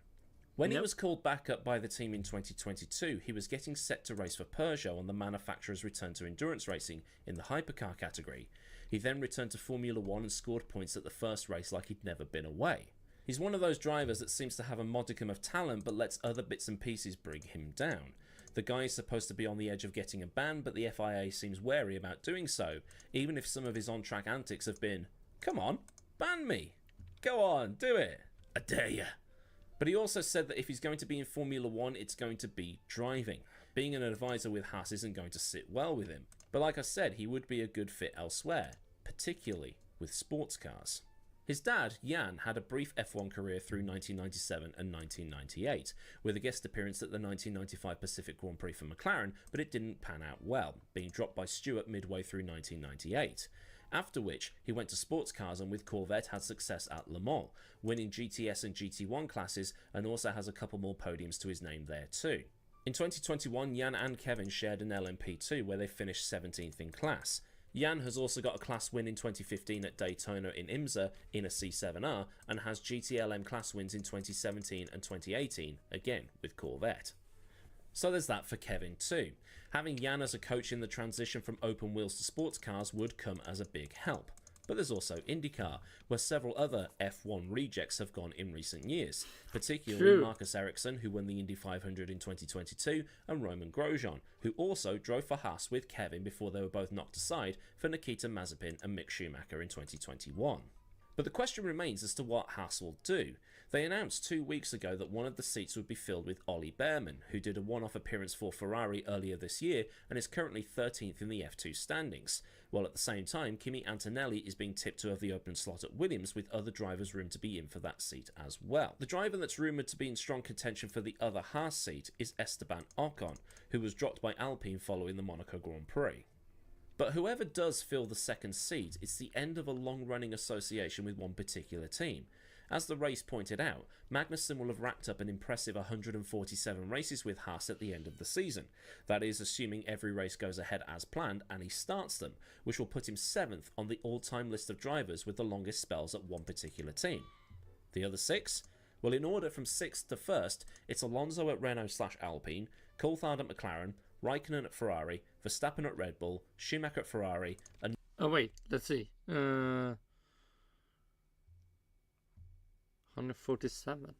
When he was called back up by the team in 2022, he was getting set to race for Peugeot on the manufacturer's return to endurance racing in the hypercar category. He then returned to Formula 1 and scored points at the first race like he'd never been away. He's one of those drivers that seems to have a modicum of talent but lets other bits and pieces bring him down. The guy is supposed to be on the edge of getting a ban, but the FIA seems wary about doing so, even if some of his on-track antics have been, "Come on, ban me. Go on, do it. I dare ya." But he also said that if he's going to be in Formula 1, it's going to be driving. Being an advisor with Haas isn't going to sit well with him. But like I said, he would be a good fit elsewhere, particularly with sports cars. His dad, Jan, had a brief F1 career through 1997 and 1998, with a guest appearance at the 1995 Pacific Grand Prix for McLaren, but it didn't pan out well, being dropped by Stewart midway through 1998. After which, he went to sports cars and with Corvette had success at Le Mans, winning GTS and GT1 classes, and also has a couple more podiums to his name there too. In 2021, Jan and Kevin shared an LMP2 where they finished 17th in class. Jan has also got a class win in 2015 at Daytona in IMSA in a C7R, and has GTLM class wins in 2017 and 2018, again with Corvette. So there's that for Kevin too. Having Jan as a coach in the transition from open wheels to sports cars would come as a big help. But there's also IndyCar, where several other F1 rejects have gone in recent years, particularly Marcus Ericsson, who won the Indy 500 in 2022, and Roman Grosjean, who also drove for Haas with Kevin before they were both knocked aside for Nikita Mazepin and Mick Schumacher in 2021. But the question remains as to what Haas will do. They announced 2 weeks ago that one of the seats would be filled with Ollie Behrman, who did a one-off appearance for Ferrari earlier this year and is currently 13th in the F2 standings, while at the same time Kimi Antonelli is being tipped to have the open slot at Williams, with other drivers room to be in for that seat as well. The driver that's rumoured to be in strong contention for the other Haas seat is Esteban Ocon, who was dropped by Alpine following the Monaco Grand Prix. But whoever does fill the second seat, it's the end of a long-running association with one particular team. As the race pointed out, Magnussen will have racked up an impressive 147 races with Haas at the end of the season. That is, assuming every race goes ahead as planned and he starts them, which will put him 7th on the all-time list of drivers with the longest spells at one particular team. The other 6? Well, in order from 6th to 1st, it's Alonso at Renault/Alpine, Coulthard at McLaren, Raikkonen at Ferrari, Verstappen at Red Bull, Schumacher at Ferrari, and... Oh wait, let's see. 147.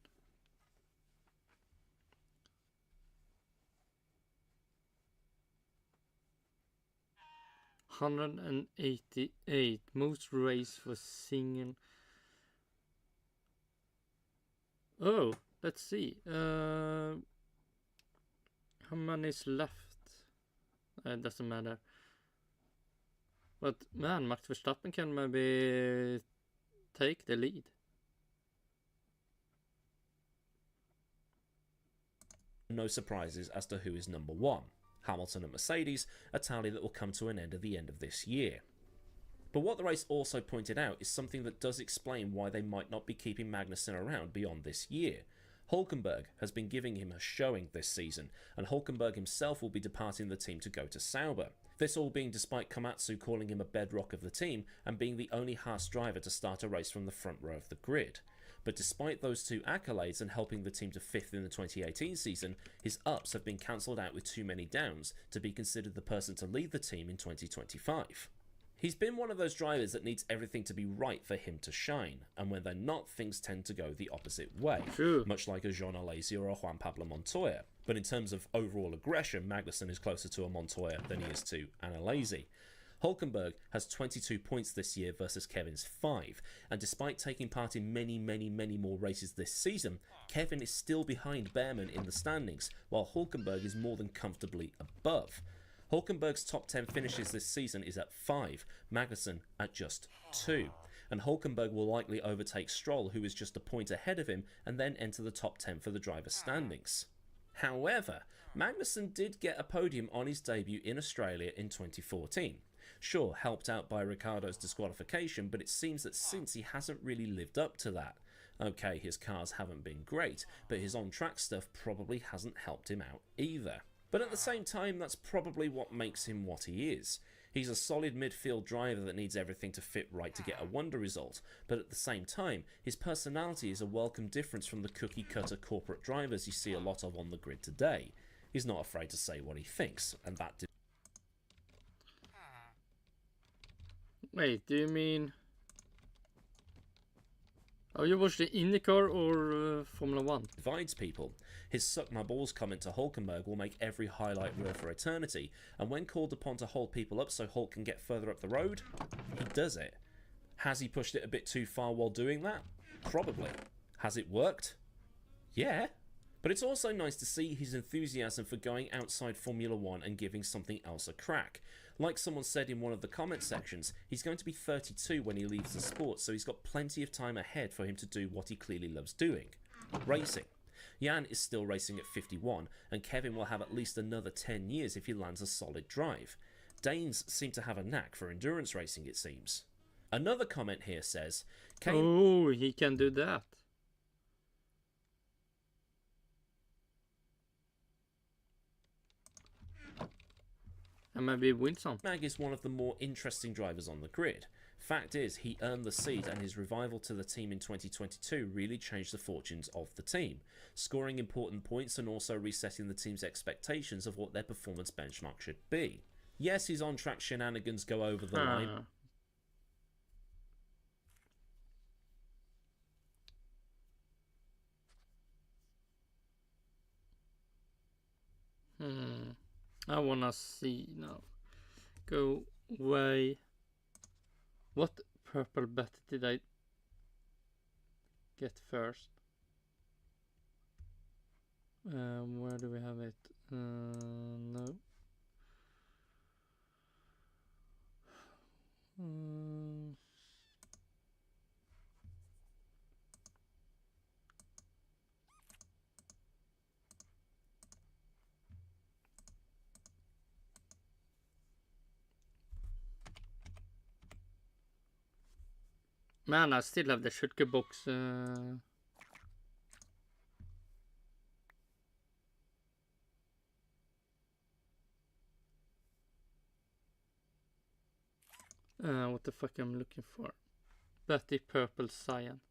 $188. Most race for single. Oh, let's see. How many is left? It doesn't matter. But man, Max Verstappen can maybe take the lead. No surprises as to who is number 1. Hamilton and Mercedes, a tally that will come to an end at the end of this year. But what the race also pointed out is something that does explain why they might not be keeping Magnussen around beyond this year. Hulkenberg has been giving him a showing this season, and Hulkenberg himself will be departing the team to go to Sauber. This all being despite Komatsu calling him a bedrock of the team and being the only Haas driver to start a race from the front row of the grid. But despite those two accolades and helping the team to 5th in the 2018 season, his ups have been cancelled out with too many downs to be considered the person to lead the team in 2025. He's been one of those drivers that needs everything to be right for him to shine, and when they're not, things tend to go the opposite way, much like a Jean Alesi or a Juan Pablo Montoya. But in terms of overall aggression, Magnussen is closer to a Montoya than he is to an Alesi. Hulkenberg has 22 points this year versus Kevin's 5, and despite taking part in many more races this season, Kevin is still behind Behrman in the standings, while Hulkenberg is more than comfortably above. Hulkenberg's top 10 finishes this season is at 5, Magnussen at just 2, and Hulkenberg will likely overtake Stroll, who is just a point ahead of him, and then enter the top 10 for the driver's standings. However, Magnussen did get a podium on his debut in Australia in 2014. Sure, helped out by Ricciardo's disqualification, but it seems that since he hasn't really lived up to that. Okay, his cars haven't been great, but his on-track stuff probably hasn't helped him out either. But at the same time, that's probably what makes him what he is. He's a solid midfield driver that needs everything to fit right to get a wonder result, but at the same time, his personality is a welcome difference from the cookie-cutter corporate drivers you see a lot of on the grid today. He's not afraid to say what he thinks, and that... Wait, do you mean... Oh, you watch the IndyCar or Formula 1? divides people. His suck my balls comment to Hulkenberg will make every highlight reel for eternity, and when called upon to hold people up so Hulk can get further up the road, he does it. Has he pushed it a bit too far while doing that? Probably. Has it worked? Yeah. But it's also nice to see his enthusiasm for going outside Formula 1 and giving something else a crack. Like someone said in one of the comment sections, he's going to be 32 when he leaves the sport, so he's got plenty of time ahead for him to do what he clearly loves doing. Racing. Jan is still racing at 51, and Kevin will have at least another 10 years if he lands a solid drive. Danes seem to have a knack for endurance racing, it seems. Another comment here says... Oh, he can do that. And maybe win some. Mag is one of the more interesting drivers on the grid. Fact is, he earned the seat, and his revival to the team in 2022 really changed the fortunes of the team, scoring important points and also resetting the team's expectations of what their performance benchmark should be. Yes, his on-track shenanigans go over the line. I wanna see now. Go away. What purple bet did I get first? Where do we have it? No. Man, I still have the shotgun box. What the fuck I'm looking for? Betty Purple Cyan.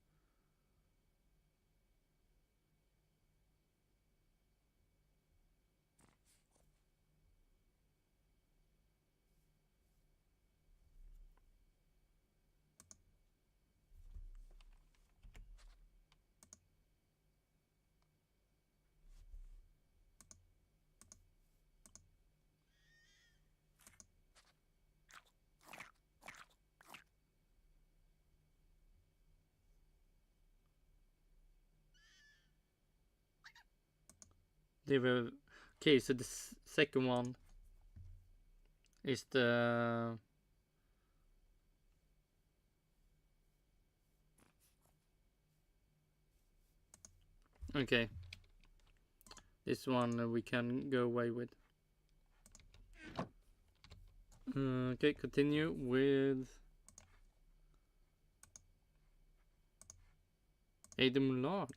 They were okay. So the second one is the okay. This one we can go away with. Okay, continue with Aidan Millward.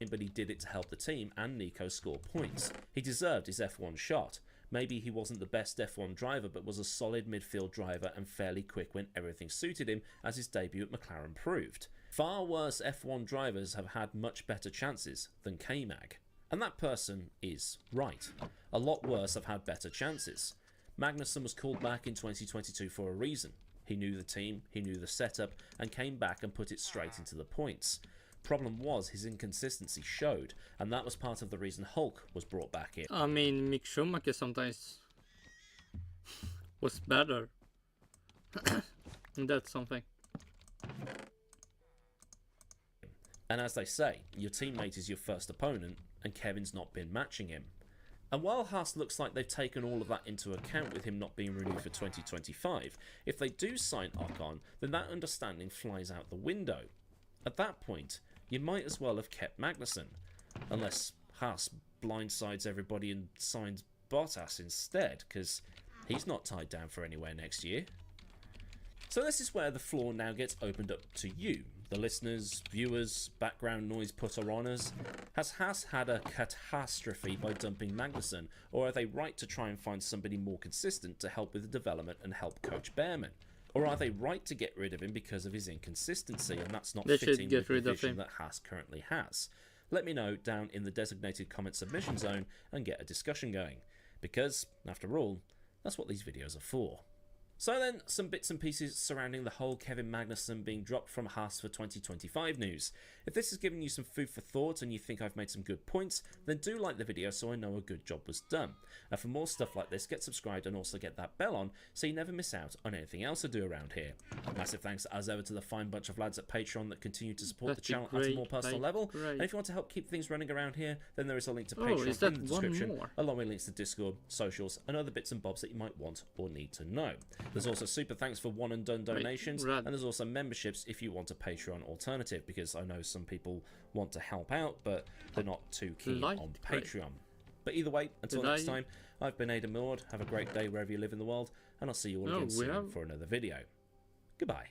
But he did it to help the team and Nico score points. He deserved his F1 shot. Maybe he wasn't the best F1 driver, but was a solid midfield driver and fairly quick when everything suited him, as his debut at McLaren proved. Far worse F1 drivers have had much better chances than K-Mag. And that person is right. A lot worse have had better chances. Magnussen was called back in 2022 for a reason. He knew the team, he knew the setup, and came back and put it straight into the points. Problem was, his inconsistency showed, and that was part of the reason Hulk was brought back in. I mean, Mick Schumacher sometimes was better. And that's something. And as they say, your teammate is your first opponent, and Kevin's not been matching him. And while Haas looks like they've taken all of that into account with him not being renewed for 2025, if they do sign Ocon, then that understanding flies out the window. At that point, you might as well have kept Magnussen, unless Haas blindsides everybody and signs Bottas instead, because he's not tied down for anywhere next year. So this is where the floor now gets opened up to you, the listeners, viewers, background noise putter-oners. Has Haas had a catastrophe by dumping Magnussen, or are they right to try and find somebody more consistent to help with the development and help coach Behrman? Or are they right to get rid of him because of his inconsistency, and that's not fitting with the vision that Haas currently has? Let me know down in the designated comment submission zone and get a discussion going, because, after all, that's what these videos are for. So then, some bits and pieces surrounding the whole Kevin Magnussen being dropped from Haas for 2025 news. If this has given you some food for thought and you think I've made some good points, then do like the video so I know a good job was done. And for more stuff like this, get subscribed and also get that bell on so you never miss out on anything else I do around here. Massive thanks as ever to the fine bunch of lads at Patreon that continue to support the channel at a more personal level. And if you want to help keep things running around here, then there is a link to Patreon in the description, along with links to Discord, socials, and other bits and bobs that you might want or need to know. There's also super thanks for one and done donations, and there's also memberships if you want a Patreon alternative, because I know some people want to help out but they're not too keen on Patreon. But either way, until next time, I've been Aidan Millward. Have a great day wherever you live in the world, and I'll see you all again soon for another video. Goodbye.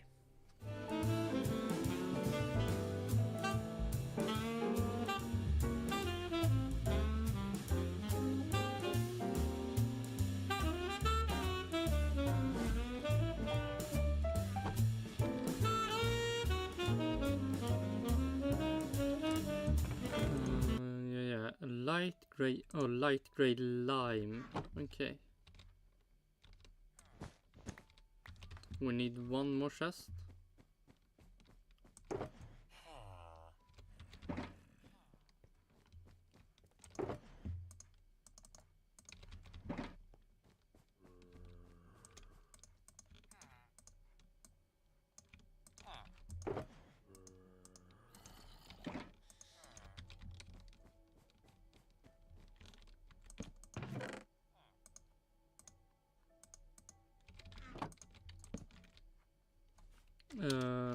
light grey. Oh, light grey lime. Okay. We need one more chest.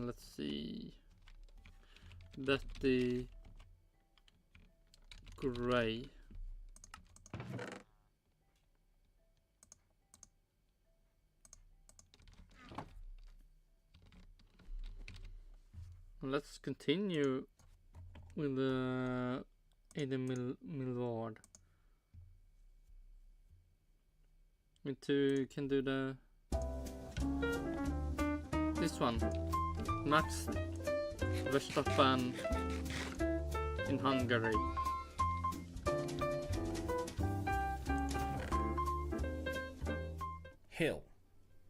Let's see. Betty Gray. Let's continue with the Aidan Millward. We too can do this one. Maax Verstappen in Hungary. Hill,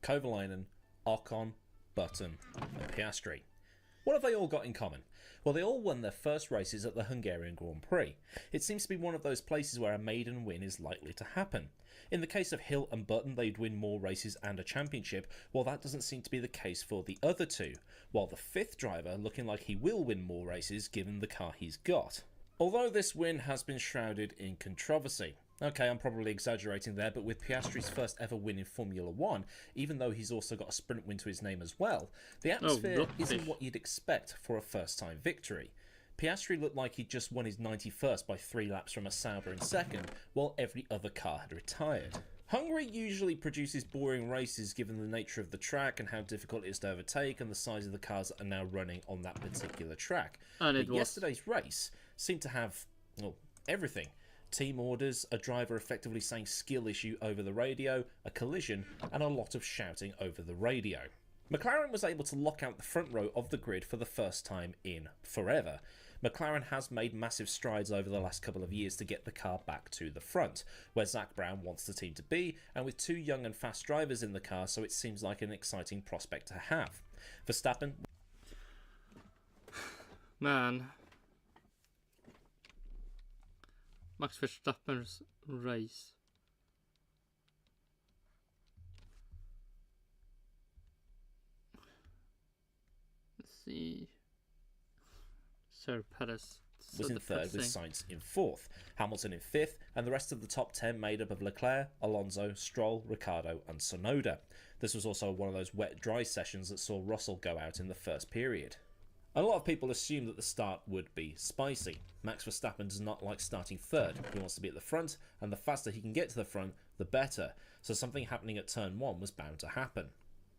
Kovalainen, Ocon, Button, and Piastri. What have they all got in common? Well, they all won their first races at the Hungarian Grand Prix. It seems to be one of those places where a maiden win is likely to happen. In the case of Hill and Button, they'd win more races and a championship, while that doesn't seem to be the case for the other two, while the fifth driver looking like he will win more races given the car he's got. Although this win has been shrouded in controversy. Okay, I'm probably exaggerating there, but with Piastri's first ever win in Formula 1, even though he's also got a sprint win to his name as well, the atmosphere isn't what you'd expect for a first-time victory. Piastri looked like he'd just won his 91st by 3 laps from a Sauber in second, while every other car had retired. Hungary usually produces boring races given the nature of the track and how difficult it is to overtake and the size of the cars that are now running on that particular track. But yesterday's race seemed to have, well, everything. Team orders, a driver effectively saying skill issue over the radio, a collision, and a lot of shouting over the radio. McLaren was able to lock out the front row of the grid for the first time in forever. McLaren has made massive strides over the last couple of years to get the car back to the front, where Zak Brown wants the team to be, and with 2 young and fast drivers in the car, so it seems like an exciting prospect to have. Verstappen... Man. Max Verstappen's race. Let's see. Sir Perez was in third with Sainz in fourth, Hamilton in fifth, and the rest of the top 10 made up of Leclerc, Alonso, Stroll, Ricciardo and Tsunoda. This was also one of those wet-dry sessions that saw Russell go out in the first period. A lot of people assumed that the start would be spicy. Max Verstappen does not like starting third. He wants to be at the front, and the faster he can get to the front, the better. So something happening at turn 1 was bound to happen.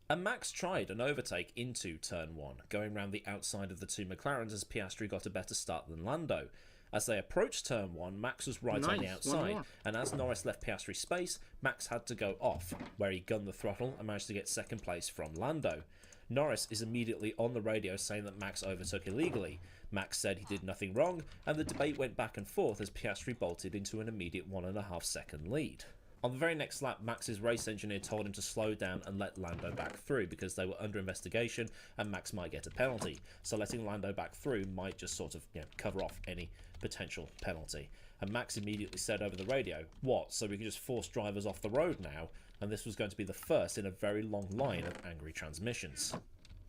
And Max tried an overtake into turn 1, going round the outside of the 2 McLarens as Piastri got a better start than Lando. As they approached turn 1, Max was right on the outside, and as Norris left Piastri space, Max had to go off, where he gunned the throttle and managed to get second place from Lando. Norris is immediately on the radio saying that Max overtook illegally. Max said he did nothing wrong, and the debate went back and forth as Piastri bolted into an immediate 1.5 second lead. On the very next lap, Max's race engineer told him to slow down and let Lando back through because they were under investigation and Max might get a penalty. So letting Lando back through might just sort of, cover off any potential penalty. And Max immediately said over the radio, "What, so we could just force drivers off the road now?" And this was going to be the first in a very long line of angry transmissions.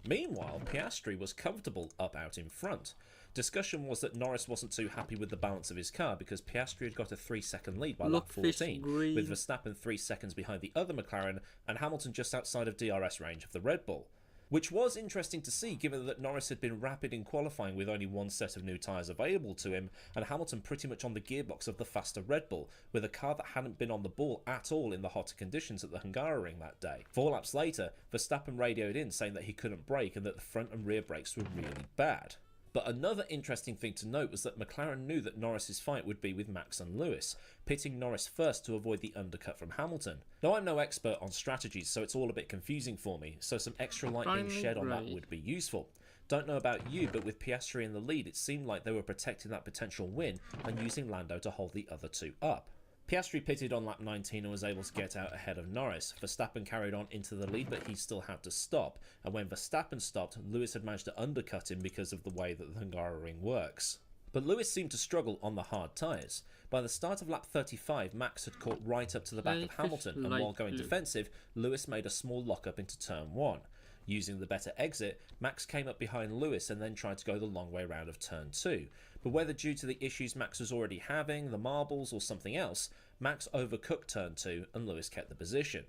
Meanwhile, Piastri was comfortable up out in front. Discussion was that Norris wasn't too happy with the balance of his car because Piastri had got a 3-second lead by lap 14, with Verstappen 3 seconds behind the other McLaren and Hamilton just outside of DRS range of the Red Bull. Which was interesting to see given that Norris had been rapid in qualifying with only 1 set of new tyres available to him, and Hamilton pretty much on the gearbox of the faster Red Bull, with a car that hadn't been on the ball at all in the hotter conditions at the Hungaroring that day. 4 laps later, Verstappen radioed in saying that he couldn't brake and that the front and rear brakes were really bad. But another interesting thing to note was that McLaren knew that Norris's fight would be with Max and Lewis, pitting Norris first to avoid the undercut from Hamilton. Now, I'm no expert on strategies, so it's all a bit confusing for me, so some extra light being shed on that would be useful. Don't know about you, but with Piastri in the lead, it seemed like they were protecting that potential win and using Lando to hold the other two up. Piastri pitted on lap 19 and was able to get out ahead of Norris. Verstappen carried on into the lead, but he still had to stop. And when Verstappen stopped, Lewis had managed to undercut him because of the way that the Hungaroring works. But Lewis seemed to struggle on the hard tyres. By the start of lap 35, Maax had caught right up to the back of Hamilton, and while going defensive, Lewis made a small lock-up into turn 1. Using the better exit, Maax came up behind Lewis and then tried to go the long way round of turn 2. But whether due to the issues Maax was already having, the marbles or something else, Maax overcooked turn 2 and Lewis kept the position.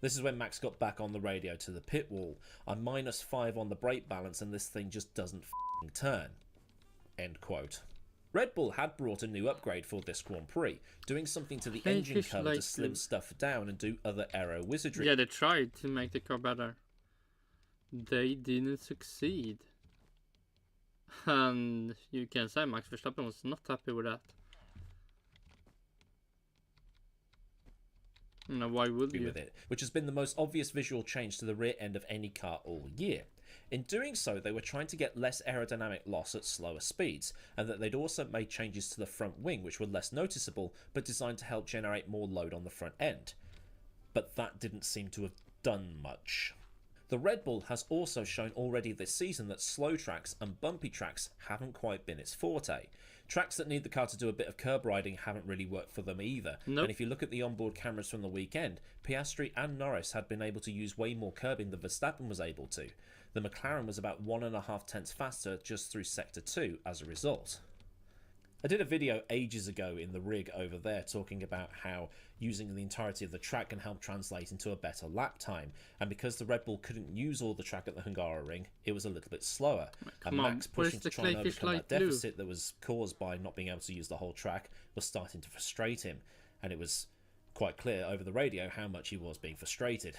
This is when Maax got back on the radio to the pit wall. I'm -5 on the brake balance and this thing just doesn't f***ing turn. End quote. Red Bull had brought a new upgrade for this Grand Prix, doing something to the engine cover to slim stuff down and do other aero wizardry. Yeah, they tried to make the car better. They didn't succeed. And you can say Max Verstappen was not happy with that. No, why would you? With it, which has been the most obvious visual change to the rear end of any car all year. In doing so, they were trying to get less aerodynamic loss at slower speeds, and that they'd also made changes to the front wing which were less noticeable, but designed to help generate more load on the front end. But that didn't seem to have done much. The Red Bull has also shown already this season that slow tracks and bumpy tracks haven't quite been its forte. Tracks that need the car to do a bit of curb riding haven't really worked for them either. Nope. And if you look at the onboard cameras from the weekend, Piastri and Norris had been able to use way more curbing than Verstappen was able to. The McLaren was about 1.5 tenths faster just through Sector 2 as a result. I did a video ages ago in the rig over there talking about how using the entirety of the track can help translate into a better lap time, and because the Red Bull couldn't use all the track at the Hungaroring, it was a little bit slower. And Maax pushing to try and overcome that deficit that was caused by not being able to use the whole track was starting to frustrate him, and it was quite clear over the radio how much he was being frustrated.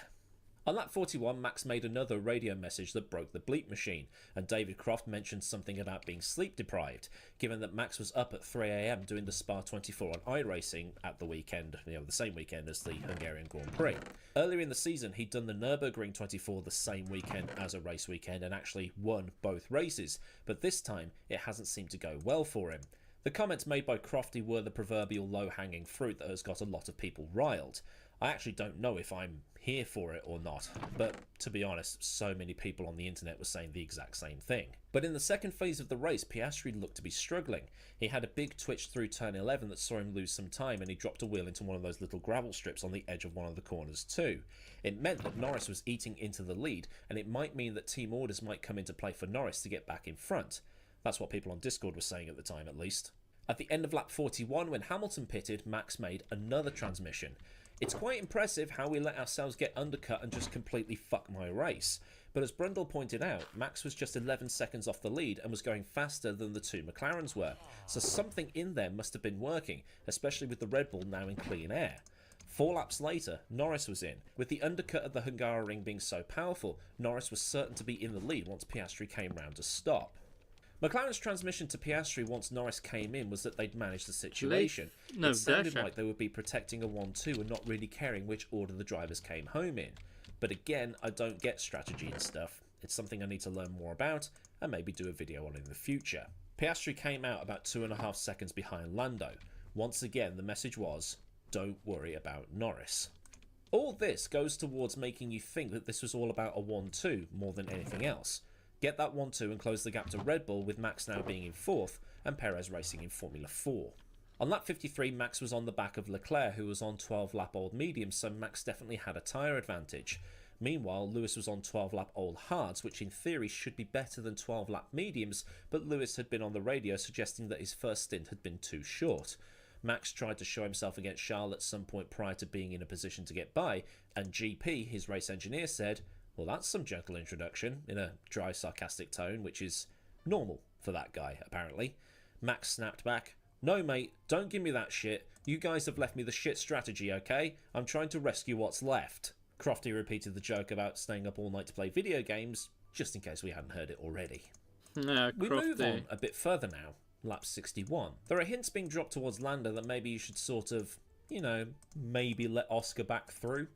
On lap 41, Maax made another radio message that broke the bleep machine, and David Croft mentioned something about being sleep deprived, given that Maax was up at 3 AM doing the Spa 24 on iRacing at the weekend, the same weekend as the Hungarian Grand Prix. Earlier in the season, he'd done the Nürburgring 24 the same weekend as a race weekend and actually won both races, but this time it hasn't seemed to go well for him. The comments made by Crofty were the proverbial low-hanging fruit that has got a lot of people riled. I actually don't know if I'm here for it or not, but to be honest, so many people on the internet were saying the exact same thing. But in the second phase of the race, Piastri looked to be struggling. He had a big twitch through turn 11 that saw him lose some time, and he dropped a wheel into one of those little gravel strips on the edge of one of the corners too. It meant that Norris was eating into the lead, and it might mean that team orders might come into play for Norris to get back in front. That's what people on Discord were saying at the time, at least. At the end of lap 41, when Hamilton pitted, Maax made another transmission. It's quite impressive how we let ourselves get undercut and just completely fuck my race. But as Brundle pointed out, Maax was just 11 seconds off the lead and was going faster than the two McLarens were. So something in there must have been working, especially with the Red Bull now in clean air. 4 laps later, Norris was in. With the undercut of the Hungaroring being so powerful, Norris was certain to be in the lead once Piastri came round to stop. McLaren's transmission to Piastri once Norris came in was that they'd managed the situation. It sounded like they would be protecting a 1-2 and not really caring which order the drivers came home in. But again, I don't get strategy and stuff. It's something I need to learn more about and maybe do a video on in the future. Piastri came out about 2.5 seconds behind Lando. Once again, the message was, don't worry about Norris. All this goes towards making you think that this was all about a 1-2 more than anything else. Get that 1-2 and close the gap to Red Bull, with Maax now being in 4th and Perez racing in Formula 4. On lap 53, Maax was on the back of Leclerc, who was on 12-lap old mediums, so Maax definitely had a tyre advantage. Meanwhile, Lewis was on 12-lap old hards, which in theory should be better than 12-lap mediums, but Lewis had been on the radio suggesting that his first stint had been too short. Maax tried to show himself against Charles at some point prior to being in a position to get by, and GP, his race engineer, said, "Well, that's some gentle introduction," in a dry, sarcastic tone, which is normal for that guy, apparently. Maax snapped back, "No, mate, don't give me that shit. You guys have left me the shit strategy, okay? I'm trying to rescue what's left." Crofty repeated the joke about staying up all night to play video games, just in case we hadn't heard it already. We move on a bit further now, lap 61. There are hints being dropped towards Lando that maybe you should sort of, maybe let Oscar back through.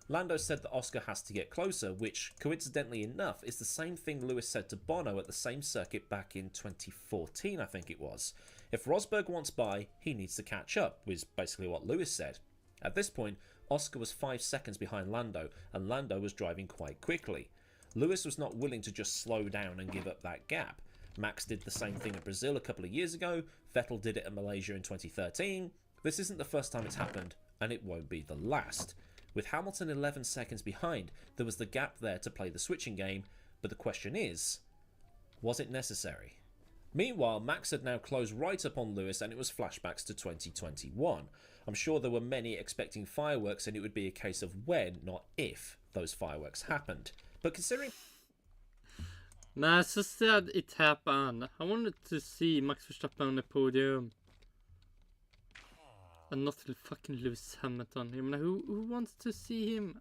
Lando said that Oscar has to get closer, which, coincidentally enough, is the same thing Lewis said to Bono at the same circuit back in 2014, I think it was. If Rosberg wants by, he needs to catch up, was basically what Lewis said. At this point, Oscar was 5 seconds behind Lando, and Lando was driving quite quickly. Lewis was not willing to just slow down and give up that gap. Max did the same thing at Brazil a couple of years ago, Vettel did it at Malaysia in 2013. This isn't the first time it's happened, and it won't be the last. With Hamilton 11 seconds behind, there was the gap there to play the switching game, but the question is, was it necessary? Meanwhile, Max had now closed right up on Lewis and it was flashbacks to 2021. I'm sure there were many expecting fireworks and it would be a case of when, not if, those fireworks happened. But considering... När så said it happened, I wanted to see Max Verstappen on the podium. And not fucking Lewis Hamilton. I mean, who wants to see him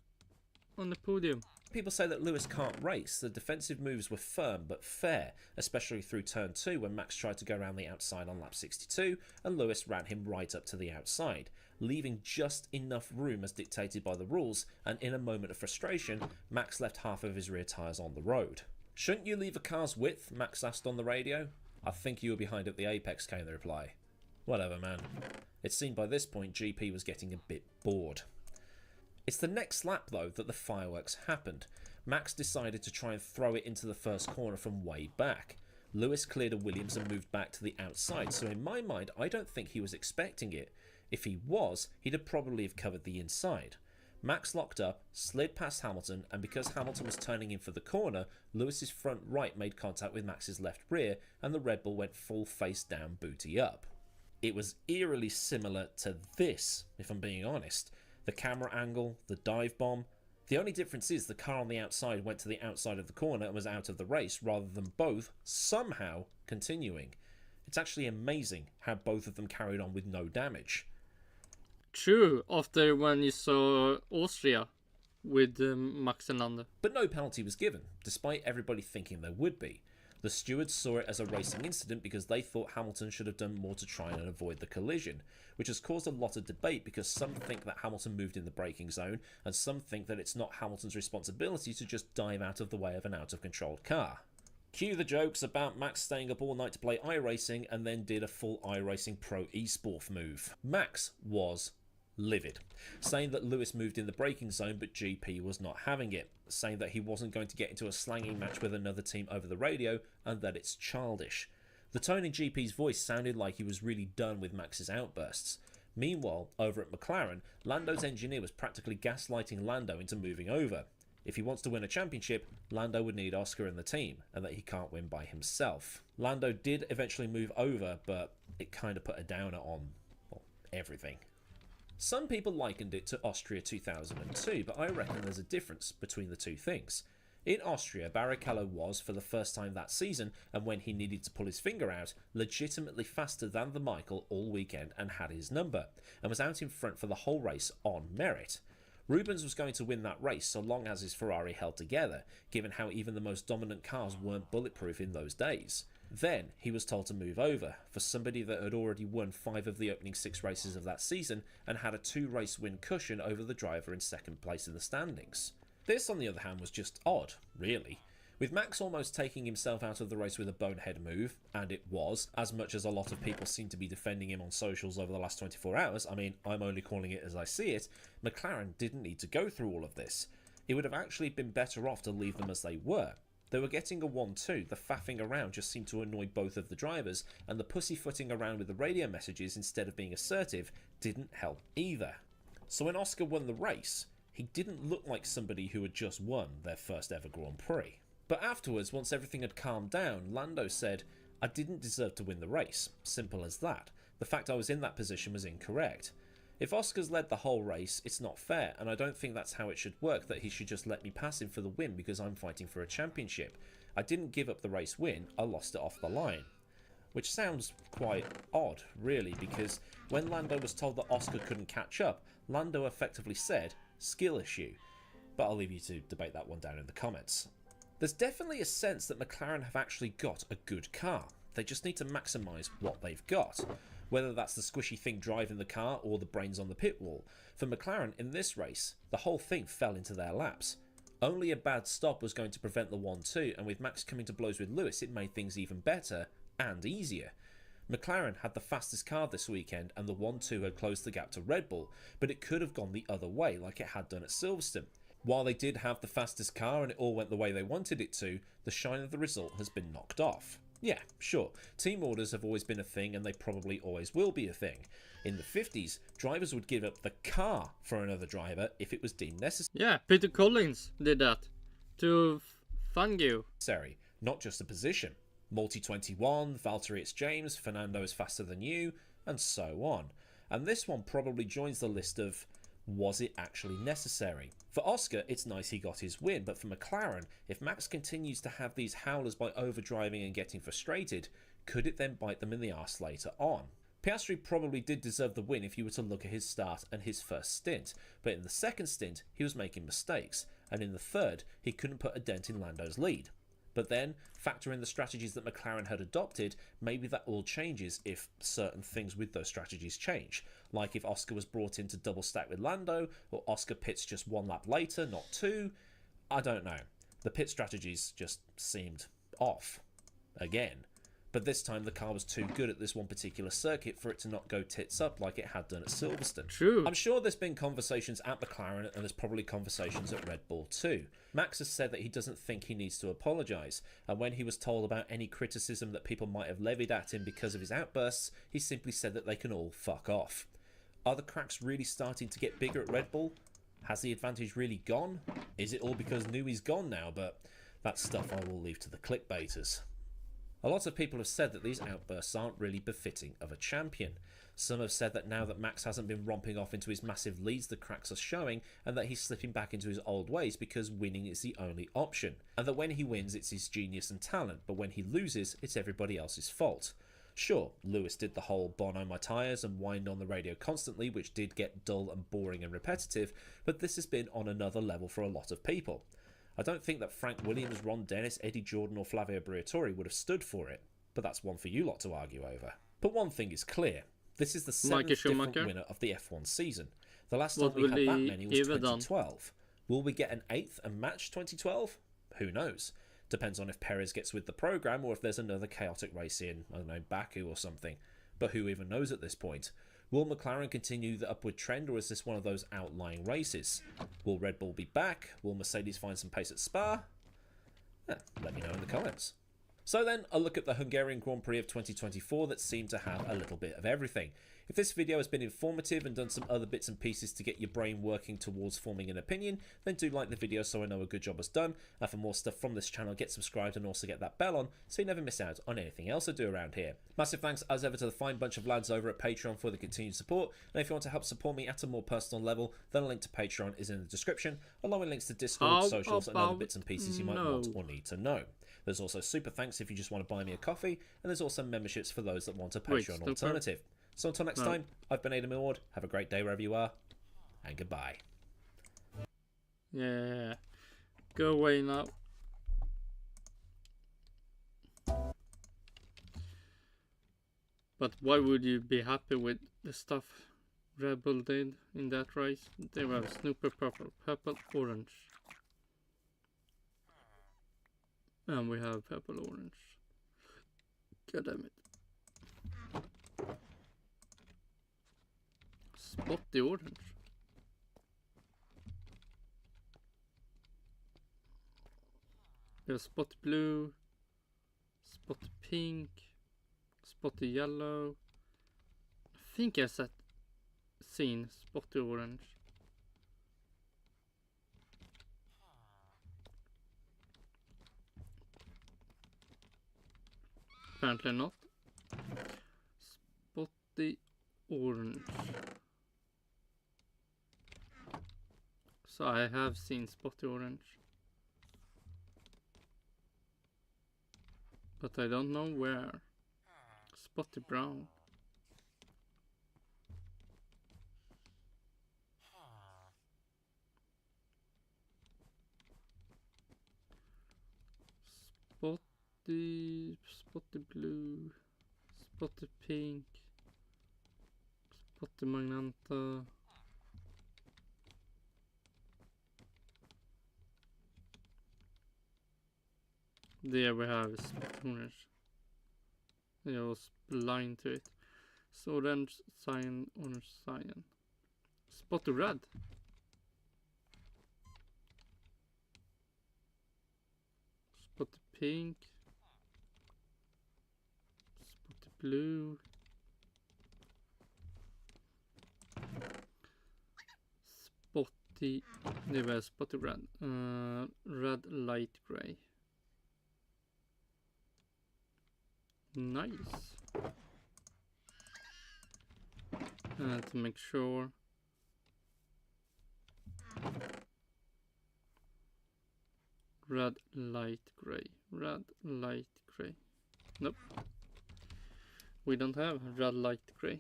on the podium? People say that Lewis can't race. The defensive moves were firm but fair, especially through turn 2 when Max tried to go around the outside on lap 62 and Lewis ran him right up to the outside, leaving just enough room as dictated by the rules, and in a moment of frustration, Max left half of his rear tyres on the road. Shouldn't you leave a car's width? Max asked on the radio. I think you were behind at the apex, came the reply. Whatever, man. It seemed by this point GP was getting a bit bored. It's the next lap though that the fireworks happened. Max decided to try and throw it into the first corner from way back. Lewis cleared a Williams and moved back to the outside, so in my mind I don't think he was expecting it. If he was, he'd have probably have covered the inside. Max locked up, slid past Hamilton, and because Hamilton was turning in for the corner, Lewis's front right made contact with Max's left rear and the Red Bull went full face down booty up. It was eerily similar to this, if I'm being honest. The camera angle, the dive bomb. The only difference is the car on the outside went to the outside of the corner and was out of the race, rather than both somehow continuing. It's actually amazing how both of them carried on with no damage. True, after when you saw Austria with Max and Lando. But no penalty was given, despite everybody thinking there would be. The stewards saw it as a racing incident because they thought Hamilton should have done more to try and avoid the collision, which has caused a lot of debate because some think that Hamilton moved in the braking zone and some think that it's not Hamilton's responsibility to just dive out of the way of an out-of-controlled car. Cue the jokes about Max staying up all night to play iRacing and then did a full iRacing Pro eSport move. Max was livid, saying that Lewis moved in the braking zone but GP was not having it, saying that he wasn't going to get into a slanging match with another team over the radio and that it's childish. The tone in GP's voice sounded like he was really done with Max's outbursts. Meanwhile, over at McLaren, Lando's engineer was practically gaslighting Lando into moving over. If he wants to win a championship, Lando would need Oscar in the team, and that he can't win by himself. Lando did eventually move over, but it kind of put a downer on, well, everything. Some people likened it to Austria 2002, but I reckon there's a difference between the two things. In Austria, Barrichello was, for the first time that season, and when he needed to pull his finger out, legitimately faster than the Michael all weekend and had his number, and was out in front for the whole race on merit. Rubens was going to win that race so long as his Ferrari held together, given how even the most dominant cars weren't bulletproof in those days. Then he was told to move over, for somebody that had already won 5 of the opening 6 races of that season and had a 2-race win cushion over the driver in second place in the standings. This, on the other hand, was just odd, really. With Max almost taking himself out of the race with a bonehead move, and it was, as much as a lot of people seem to be defending him on socials over the last 24 hours, I mean, I'm only calling it as I see it, McLaren didn't need to go through all of this. It would have actually been better off to leave them as they were. They were getting a 1-2, the faffing around just seemed to annoy both of the drivers, and the pussyfooting around with the radio messages instead of being assertive didn't help either. So when Oscar won the race, he didn't look like somebody who had just won their first ever Grand Prix. But afterwards, once everything had calmed down, Lando said, "I didn't deserve to win the race. Simple as that. The fact I was in that position was incorrect. If Oscar's led the whole race, it's not fair, and I don't think that's how it should work, that he should just let me pass him for the win because I'm fighting for a championship. I didn't give up the race win, I lost it off the line." Which sounds quite odd, really, because when Lando was told that Oscar couldn't catch up, Lando effectively said, "Skill issue." But I'll leave you to debate that one down in the comments. There's definitely a sense that McLaren have actually got a good car. They just need to maximise what they've got. whether that's the squishy thing driving the car or the brains on the pit wall. For McLaren in this race, the whole thing fell into their laps. Only a bad stop was going to prevent the 1-2, and with Max coming to blows with Lewis, it made things even better and easier. McLaren had the fastest car this weekend, and the 1-2 had closed the gap to Red Bull, but it could have gone the other way like it had done at Silverstone. While they did have the fastest car and it all went the way they wanted it to, the shine of the result has been knocked off. Yeah, sure, team orders have always been a thing, and they probably always will be a thing. In the 50s, drivers would give up the car for another driver if it was deemed necessary. Yeah, Peter Collins did that to Fangio. Not just a position. Multi-21, Valtteri it's James, Fernando is faster than you, and so on. And this one probably joins the list of, was it actually necessary? For Oscar, it's nice he got his win, but for McLaren, if Max continues to have these howlers by overdriving and getting frustrated, could it then bite them in the arse later on? Piastri probably did deserve the win if you were to look at his start and his first stint, but in the second stint he was making mistakes, and in the third he couldn't put a dent in Lando's lead. But then, factor in the strategies that McLaren had adopted, maybe that all changes if certain things with those strategies change. Like if Oscar was brought in to double stack with Lando, or Oscar pits just one lap later, not two. I don't know. The pit strategies just seemed off. Again. But this time the car was too good at this one particular circuit for it to not go tits up like it had done at Silverstone. True. I'm sure there's been conversations at McLaren, and there's probably conversations at Red Bull too. Max has said that he doesn't think he needs to apologise, and when he was told about any criticism that people might have levied at him because of his outbursts, he simply said that they can all fuck off. Are the cracks really starting to get bigger at Red Bull? Has the advantage really gone? Is it all because Newey's gone now? But that's stuff I will leave to the clickbaiters. A lot of people have said that these outbursts aren't really befitting of a champion. Some have said that now that Max hasn't been romping off into his massive leads, the cracks are showing, and that he's slipping back into his old ways because winning is the only option. And that when he wins, it's his genius and talent, but when he loses, it's everybody else's fault. Sure, Lewis did the whole Bono my tyres and whined on the radio constantly, which did get dull and boring and repetitive, but this has been on another level for a lot of people. I don't think that Frank Williams, Ron Dennis, Eddie Jordan or Flavio Briatore would have stood for it, but that's one for you lot to argue over. But one thing is clear, this is the 7th different winner of the F1 season. The last time we had that many was 2012. Will we get an 8th and match 2012? Who knows? Depends on if Perez gets with the programme or if there's another chaotic race in, I don't know, Baku or something. But who even knows at this point? Will McLaren continue the upward trend, or is this one of those outlying races? Will Red Bull be back? Will Mercedes find some pace at Spa? Let me know in the comments. So then, a look at the Hungarian Grand Prix of 2024 that seemed to have a little bit of everything. If this video has been informative and done some other bits and pieces to get your brain working towards forming an opinion, then do like the video so I know a good job was done. And for more stuff from this channel, get subscribed and also get that bell on so you never miss out on anything else I do around here. Massive thanks as ever to the fine bunch of lads over at Patreon for the continued support. And if you want to help support me at a more personal level, then a link to Patreon is in the description, along with links to Discord, socials and other bits and pieces you might want or need to know. There's also super thanks if you just want to buy me a coffee, and there's also memberships for those that want a Patreon alternative. So until next time, I've been Aidan Millward. Have a great day wherever you are, and goodbye. Yeah. Go away now. But why would you be happy with the stuff Red Bull did in that race? They were snooper purple, orange. And we have purple orange. God damn it. Spot the orange. There's spot blue, spot pink, spot yellow. I think I seen spot orange. Apparently not. Spotty orange. So I have seen spotty orange. But I don't know where. Spotty brown. Spotty blue. Spotty pink. Spotty Magenta. There we have Spotty Orange. I was blind to it. So orange cyan, orange cyan. Spotty Red. Spotty Pink. Spotty Blue. Spotty... Det var Spotty Red. Red Light Grey. Nice. To make sure. Red light gray. Red light gray. Nope. We don't have red light gray.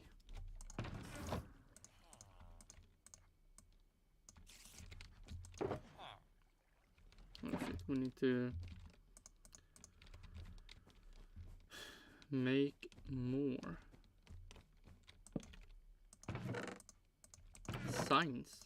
Oh shit, we need to make more signs.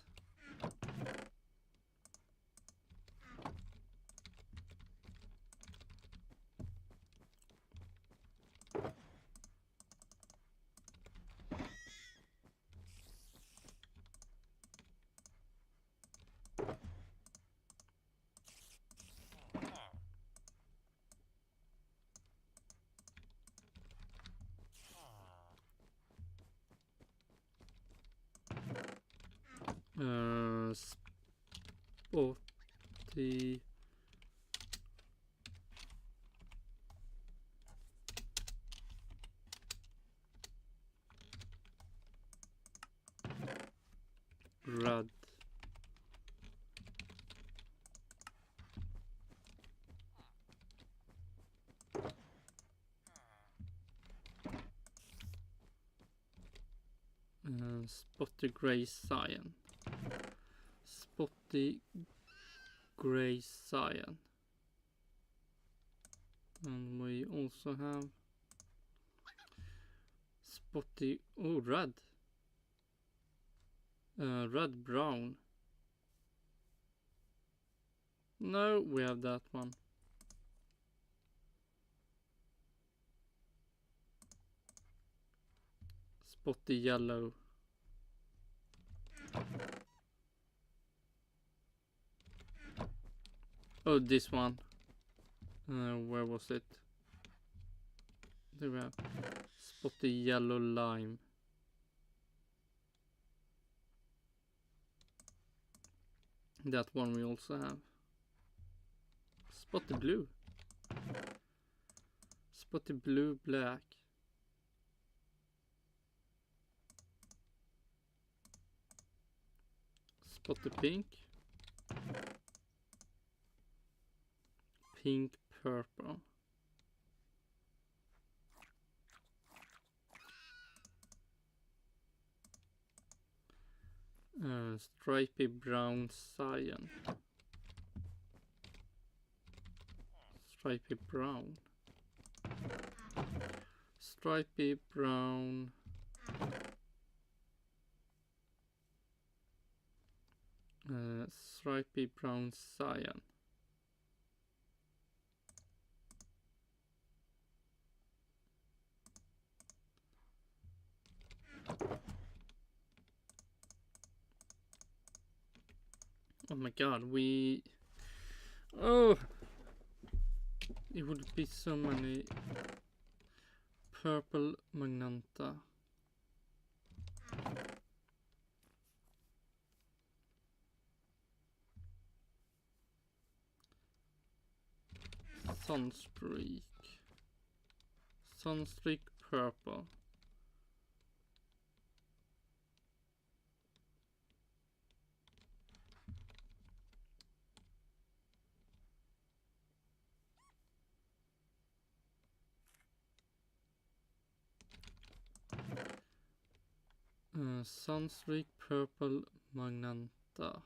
Spotty red spotty gray cyan. Spotty gray cyan. And we also have spotty, oh, red. Red brown. No, we have that one. Spotty yellow. Oh, this one. Where was it? There we have spotty yellow lime. That one we also have. Spotty blue. Spotty blue black. Spotty pink. Pink purple. Stripy brown cyan. Stripy brown. Stripy brown. Stripy brown cyan. Oh my god, oh, it would be so many purple magenta. Sunstreak purple. Sunstreak purple magenta.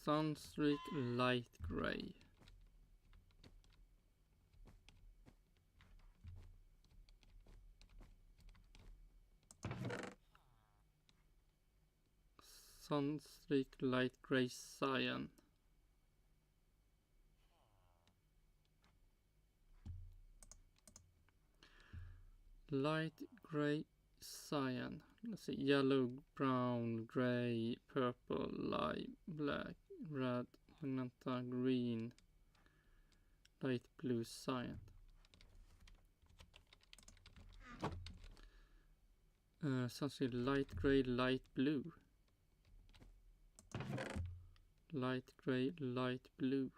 Sunstreak light gray. Sunstreak light grey cyan. Light grey cyan. Let's see, yellow, brown, grey, purple, light, black, red, magenta, green, light blue, cyan. Something light grey, light blue. Light grey, light blue.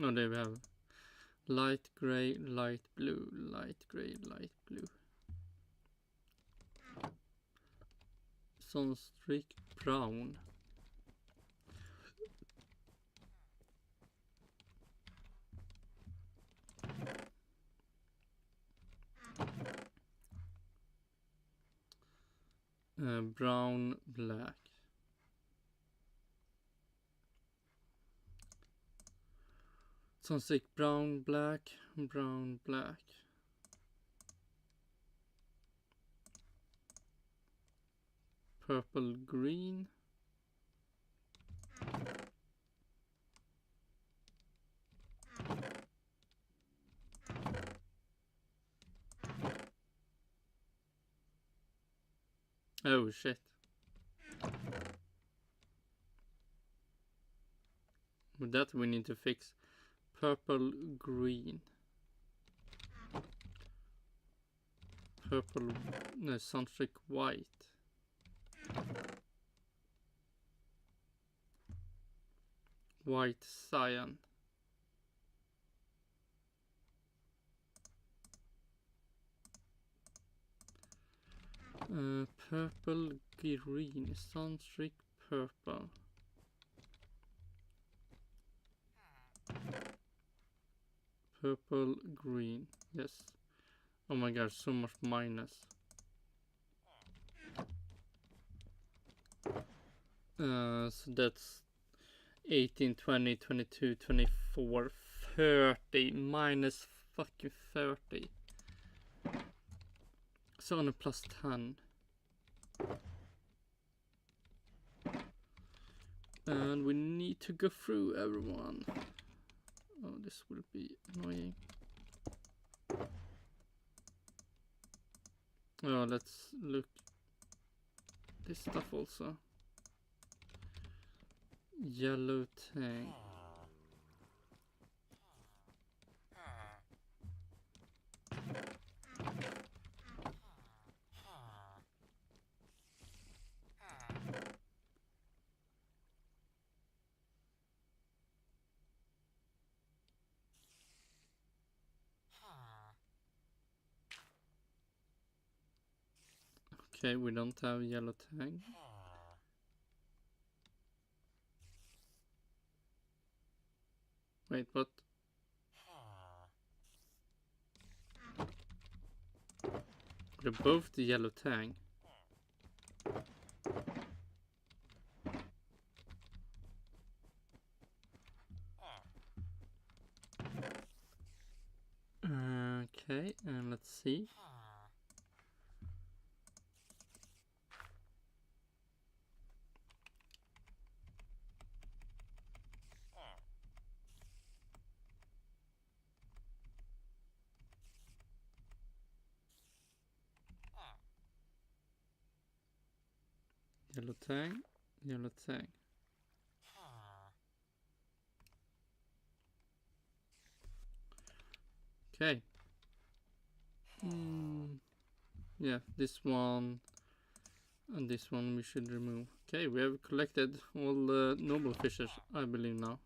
Oh, there we have light grey, light blue, light grey, light blue. Sunstreak brown. Brown, black. Sunstreak brown, black, brown, black. Purple, green. Oh shit. With that we need to fix purple, green. Purple, no, Sunstreak white. White, cyan. Purple, green, Sunstreak purple. Purple, green, yes. Oh my god, so much minus. So that's 18, 20, 22, 24, 30, minus fucking 30. So on a plus 10. And we need to go through everyone. Oh, this will be annoying. Oh, let's look this stuff also. Yellow tank. Okay, we don't have yellow tag. Wait, what? They're both the yellow tag. Okay, and let's see. Yellow tag, yellow tag. Okay. Yeah, this one and this one we should remove. Okay, we have collected all the noble fishes, I believe now.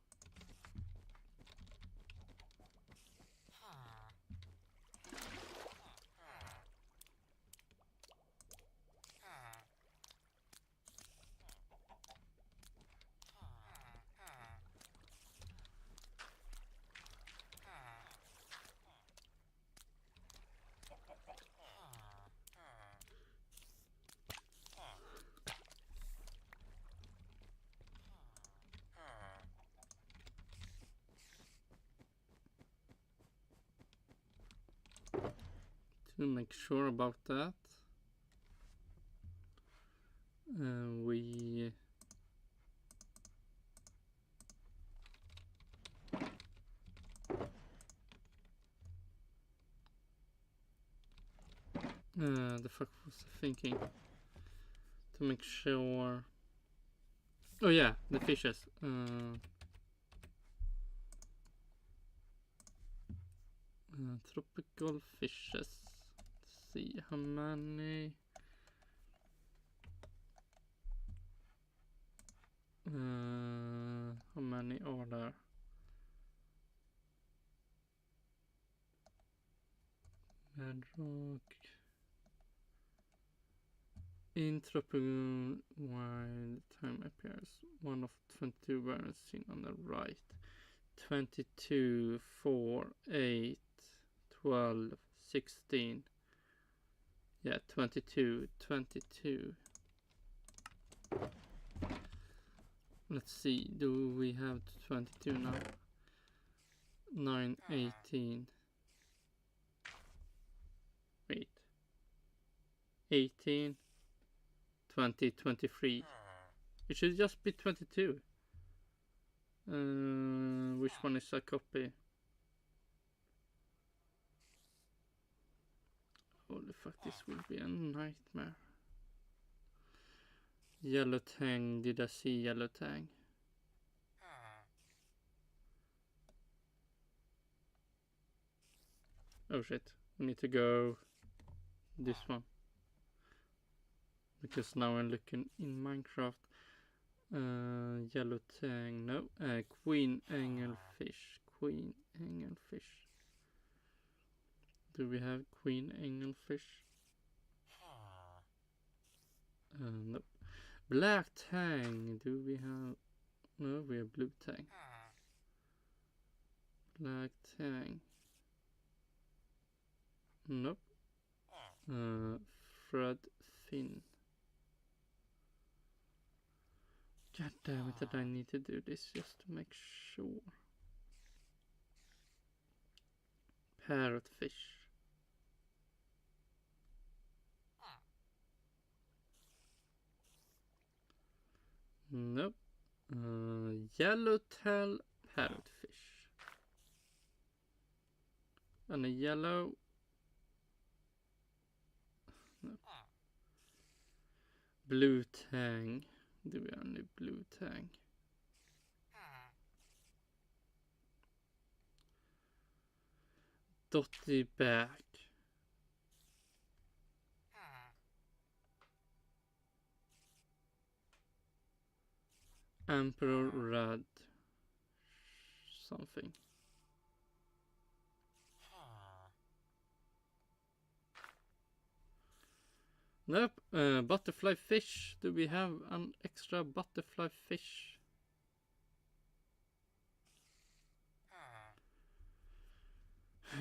to make sure about that. We the fuck was I thinking? To make sure. Oh yeah, the fishes. Tropical fishes. Let's see how many. How many are there? Bedrock. In tropical wild time appears. One of 22 variants seen on the right. 22, 4, 8, 12, 16. Yeah, 22. Let's see, do we have 22 now? 9, 18. Wait. 18, 20, 23. It should just be 22. Which one is a copy? Holy fuck, this will be a nightmare. Yellow tang, did I see yellow tang? Oh shit, we need to go this one. Because now I'm looking in Minecraft. Yellow tang, no. Queen angelfish. Do we have queen angelfish? Nope. Black tang, do we have? No, we have blue tang. Black tang. Nope. Fred fin. God damn it that I need to do this just to make sure. Parrotfish. Nope. Yellowtail parrotfish. And a yellow. No. Blue tang. Do we have any blue tang? Dotty back. Emperor red. Something. Nope. Butterfly fish. Do we have an extra butterfly fish?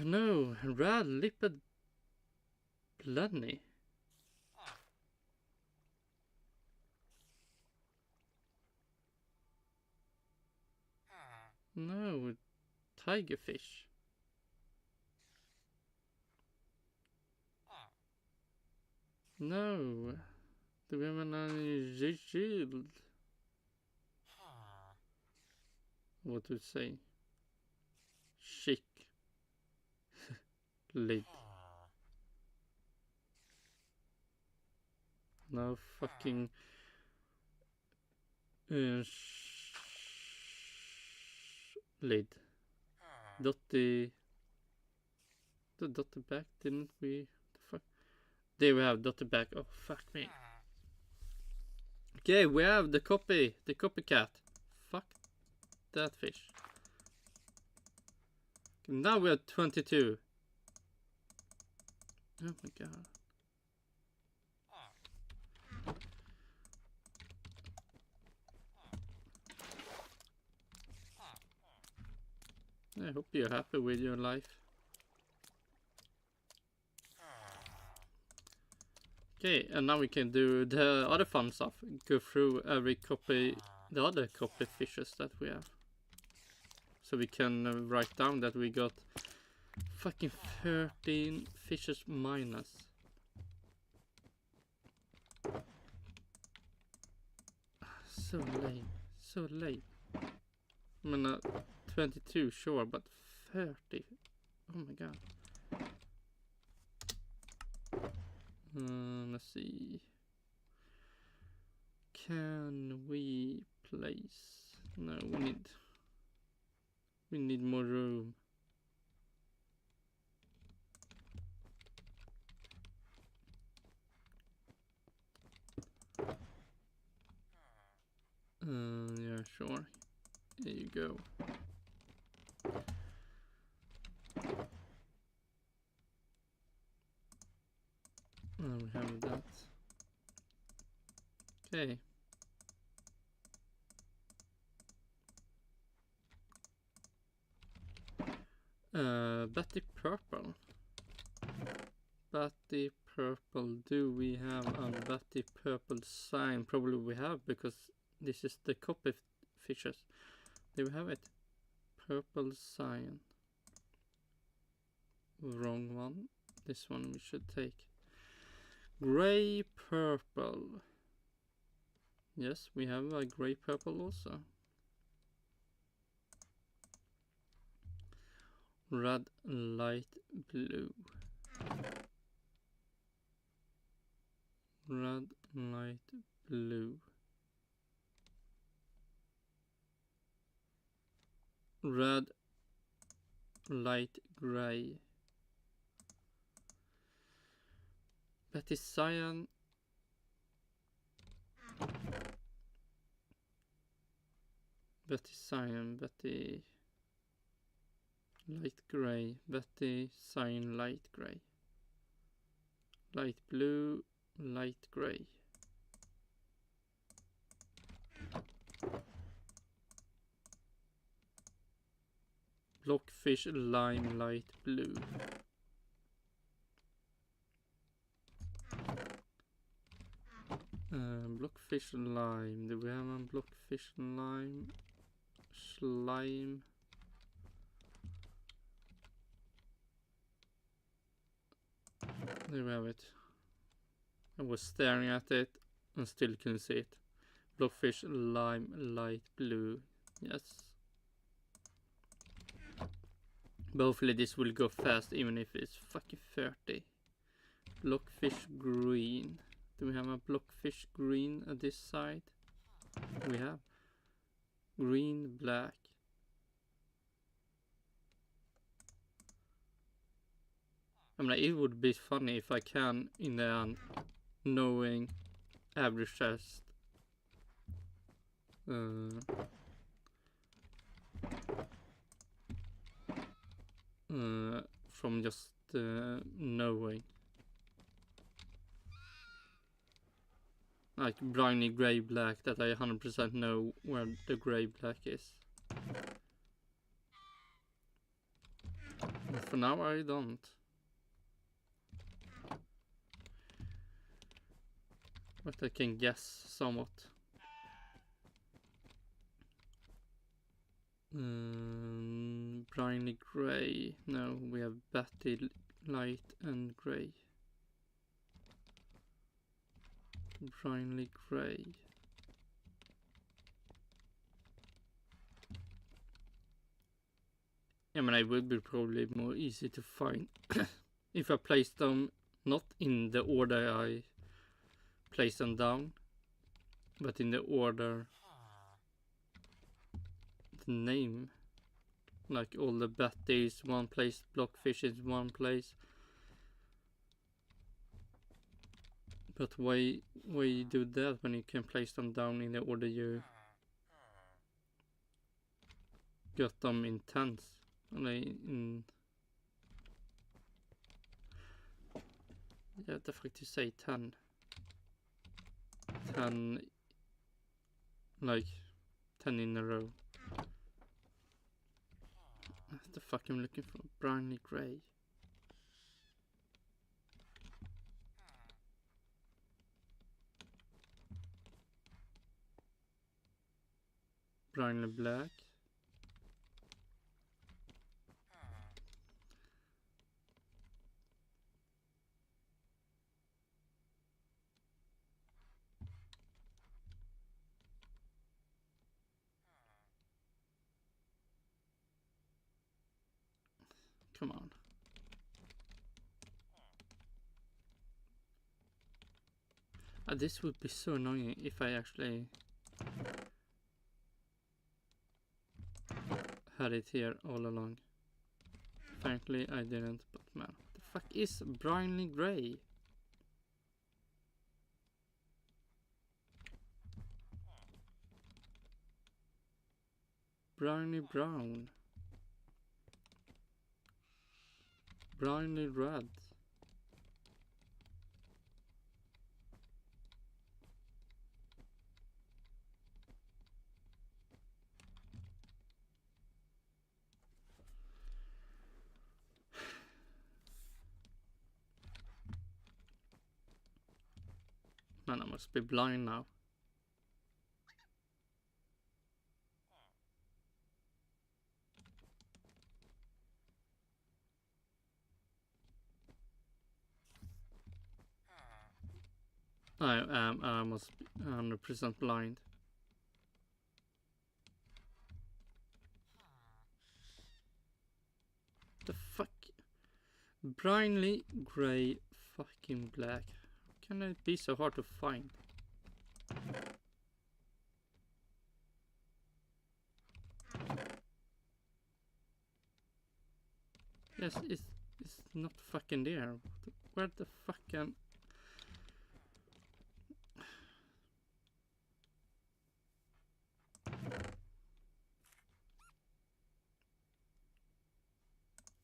No. Red lipped blenny. No. Tigerfish. No. Do we have any shield? What to say? Chic. Lid. No fucking lid. Dotty. The dotty back, didn't we? The fuck? There we have dotty back. Oh fuck me. Okay, we have the copycat. Fuck that fish. Now we have 22. Oh my god. I hope you're happy with your life. Okay, and now we can do the other fun stuff. Go through every copy, the other copy fishes that we have. So we can write down that we got Fucking 13 fishes minus. So lame. So lame. I mean, 22, sure, but 30. Oh my god. Let's see. Can we place? No, we need more room. Yeah, sure. Here you go. We have that. Okay. Betty Purple. Betty Purple. Do we have a Betty Purple sign? Probably we have, because this is the copy fishes. Do we have it? Purple sign. Wrong one. This one we should take. Gray purple. Yes, we have a gray purple also. Red light blue. Red light blue. Red light gray. Betty cyan. Betty cyan, Betty light gray, Betty cyan light gray. Light blue, light gray. Blockfish lime light blue. Blockfish lime. Do we have a blockfish lime? Slime. There we have it. I was staring at it and still couldn't see it. Blockfish lime light blue. Yes. But hopefully this will go fast even if it's fucking 30. Blockfish green. Do we have a blockfish green at this side? We have. Green, black. I mean, it would be funny if I can, in the end, knowing average test. From just knowing. Like browny grey black, that I 100% know where the grey black is. But for now I don't. But I can guess somewhat. Briny grey. No, we have Betty light and grey. Briny grey. I mean, it would be probably more easy to find if I place them not in the order I place them down, but in the order the name. Like all the Bettys one place, Blockfish is one place. But why you do that when you can place them down in the order you got them in tens? Yeah, the fuck to say 10. 10, like 10 in a row. What the fuck I'm looking for? Briny grey. Briny black. Come on. This would be so annoying if I actually had it here all along. Frankly, I didn't, but man, what the fuck is briny grey? Briny brown. Briny red. Man, I must be blind now. I must be 100% blind. The fuck? Briny grey fucking black. How can it be so hard to find? Yes, it's not fucking there. Where the fuck can...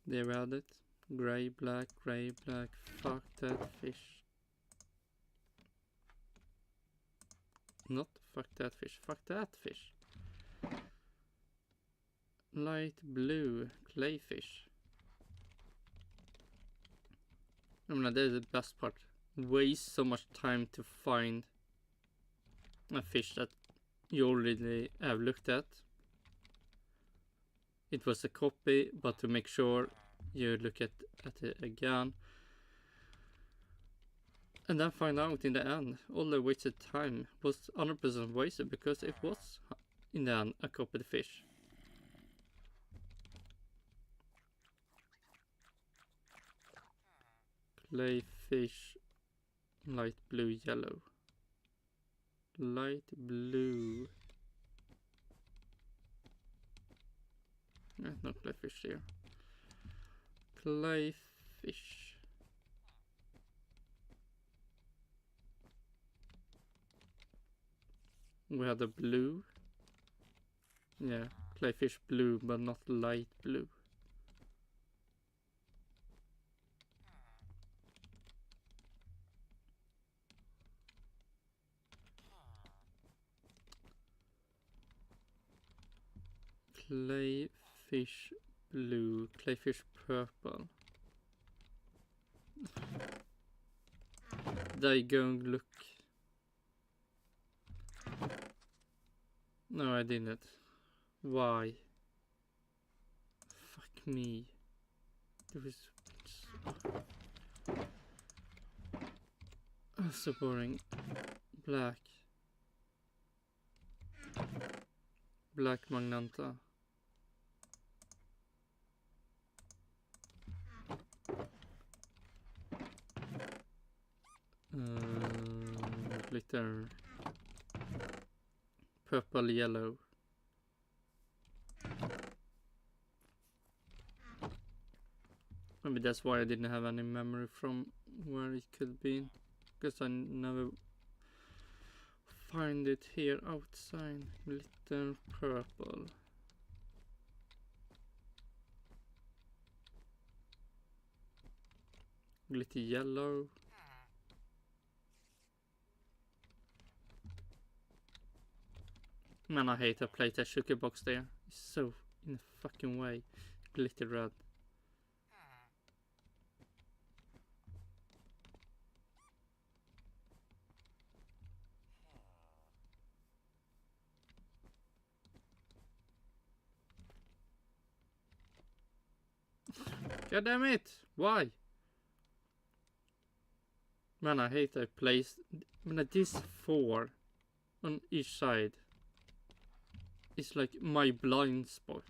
There we had it. Grey, black, fuck that fish. Not fuck that fish, fuck that fish. Light blue, clayfish. I mean, that is the best part. Waste so much time to find a fish that you already have looked at. It was a copy, but to make sure you look at it again. And then find out in the end, all the wasted time was 100% wasted because it was in the end a copied fish. Clayfish, light blue, yellow. Light blue. No clayfish here. Clayfish. We had a blue. Yeah, clayfish blue, but not light blue. Clayfish blue, clayfish purple. They go and look. No, I didn't. Why? Fuck me. It was so boring. Black. Black Magenta. Glitter. Purple, yellow. Maybe that's why I didn't have any memory from where it could be, because I never find it here outside. Glitter purple. Glitter yellow. Man, I hate that playtest sugar box there. It's so in the fucking way. Glitter red. God damn it! Why? Man, I hate that place. Man, this 4 on each side. It's like my blind spot.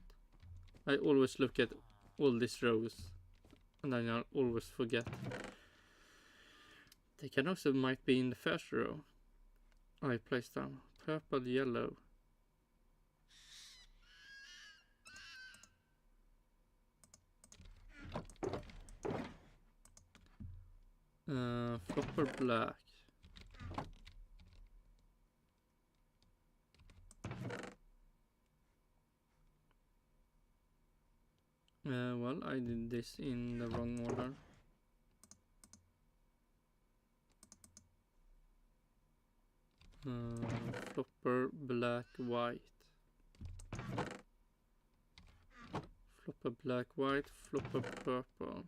I always look at all these rows And then I always forget. They can also might be in the first row. I place down purple, yellow. Flopper black. Well, I did this in the wrong order. Flopper black, white. Flopper black, white. Flopper purple.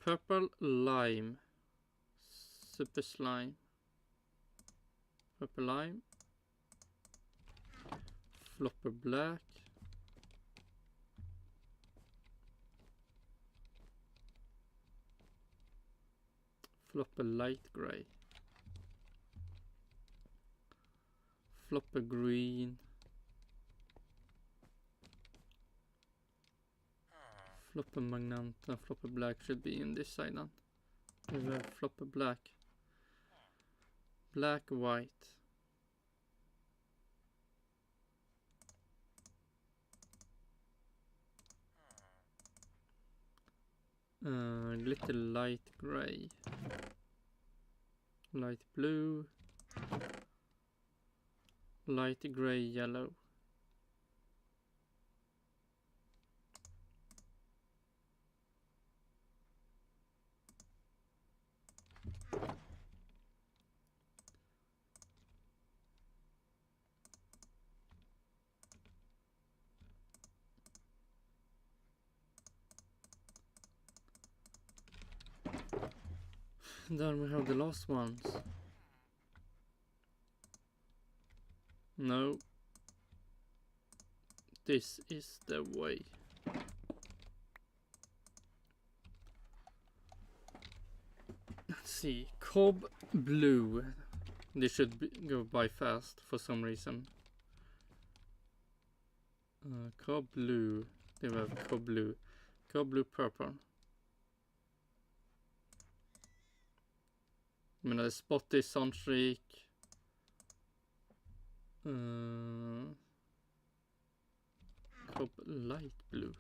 Purple lime. Super slime. Purple lime. Flopper black. Flopper light gray. Flopper green. Flopper magenta. Flopper black should be in this side then. We have flopper black. Black, white. Glitter light gray. Light blue. Light gray yellow. Then we have the last ones. No. This is the way. Let's see. Cob blue. This should go by fast for some reason. Cob blue. They have cob blue. Cob blue purple. I mean, the spotty sunstreak. Cob light blue.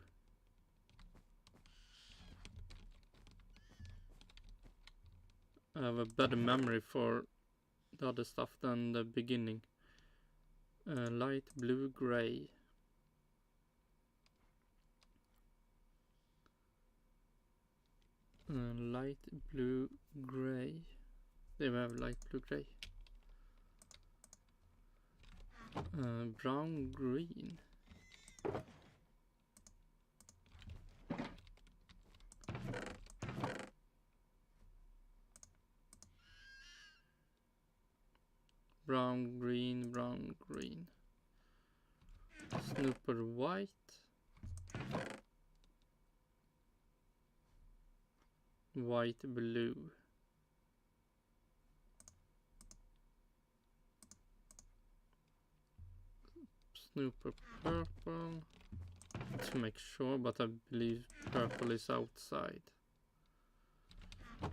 I have a better memory for the other stuff than the beginning. Light blue gray. Light blue gray. They have light blue gray. Brown green. Brown green, brown green. Snooper white. White blue. Snooper purple. To make sure, but I believe purple is outside.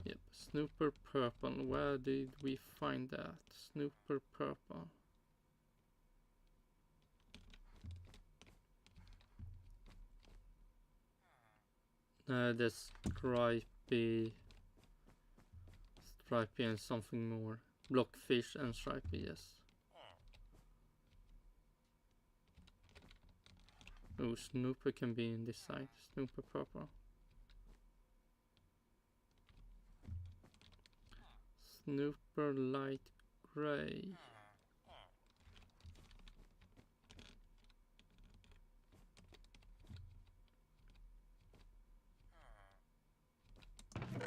Yep, Snooper purple. Where did we find that? Snooper purple. The stripy and something more. Blockfish and stripy, yes. Oh, Snooper can be in this side. Snooper purple. Snooper light gray.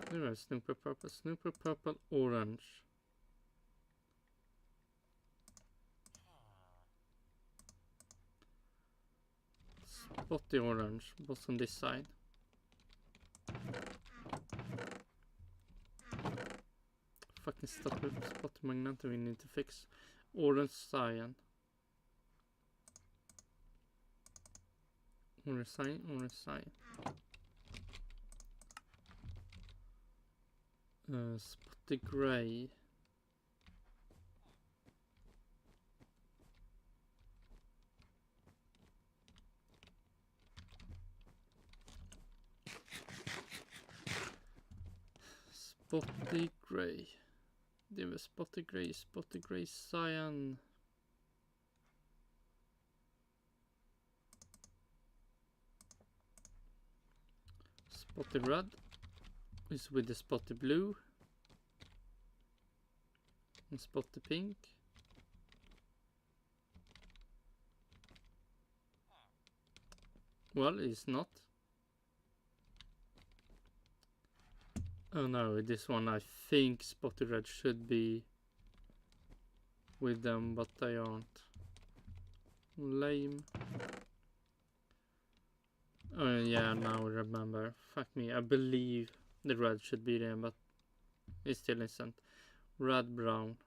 There is Snooper purple. Snooper purple orange. Spotty orange. What's on this side? Fucking spotty magenta we need to fix. Orange cyan. Orange cyan, orange cyan. Spotty grey. Spotty grey. Det var spotty grey cyan. Spotty red is with the spotty blue. And spotty pink. Well, it's not. Oh no, this one I think spotty red should be with them, but they aren't. Lame. Oh yeah, now I remember. Fuck me, I believe the red should be there, but it still isn't. Red, brown.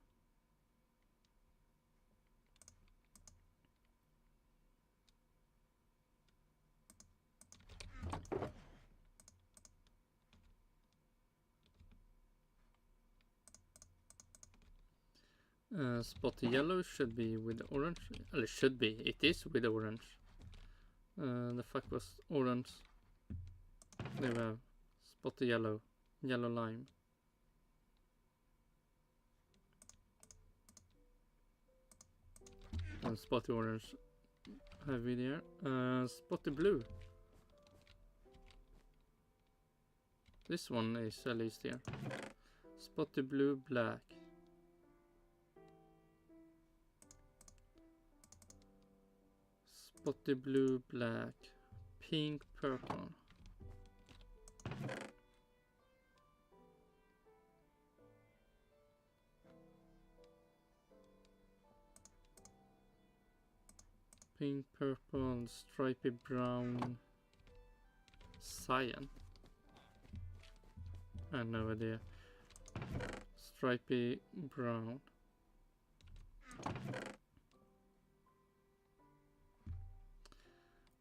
Spotty yellow should be with orange. Well, it should be. It is with orange. The fuck was orange? There we have spotty yellow. Yellow lime. And spotty orange heavy there. Spotty blue. This one is at least here. Spotty blue, black. Spotty blue, black. Pink, purple. Pink, purple, stripy brown, cyan. I have no idea. Stripy brown.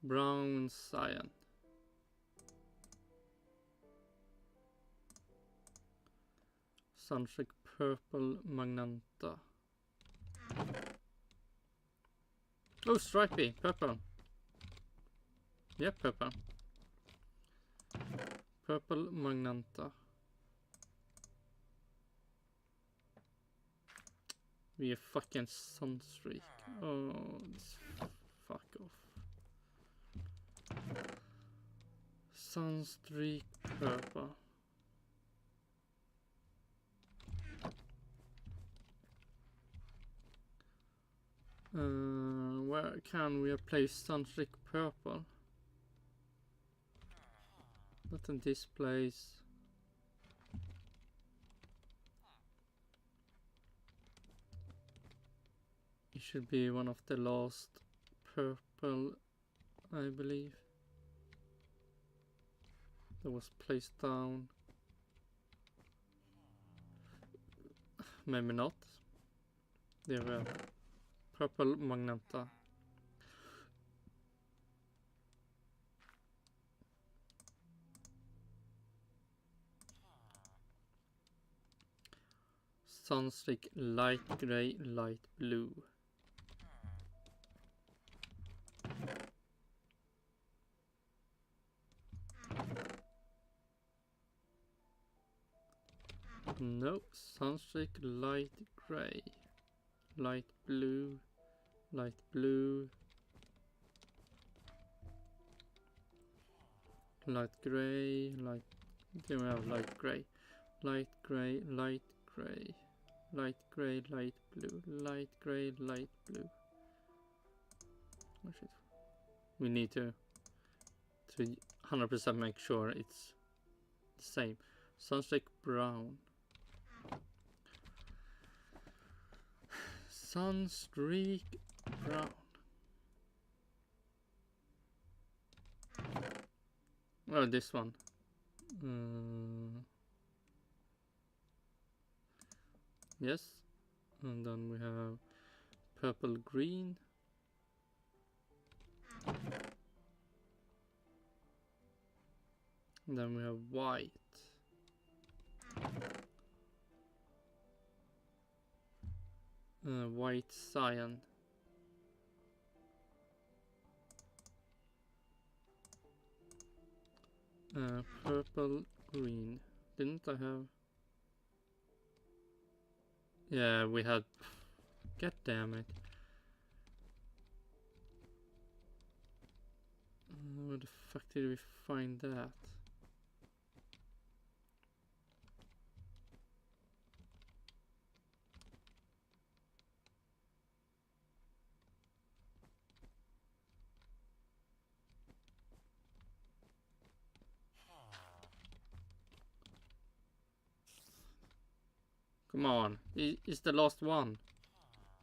Brown, cyan. Sunshine purple, magenta. Oh, stripy, purple. Yeah, purple. Purple, magenta. We are fucking sunstreak. Oh, this fuck off. Sunstreak, purple. Where can we place Sunstreak purple? Not in this place. It should be one of the last purple, I believe. That was placed down. Maybe not. There we are. Purple magenta. Sunstreak light grey, light blue. No, Sunstreak light grey, light blue, light blue, light grey, light. Then we have light grey, light grey, light grey, light grey, light blue, light grey, light blue. Oh shit! We need to 100% make sure it's the same. Sunstreak brown. Sunstreak brown. Oh, this one. Yes. And then we have purple green. And then we have white. White cyan. Purple green. Didn't I have? Yeah, we had. God damn it. Where the fuck did we find that? Come on, it's the last one.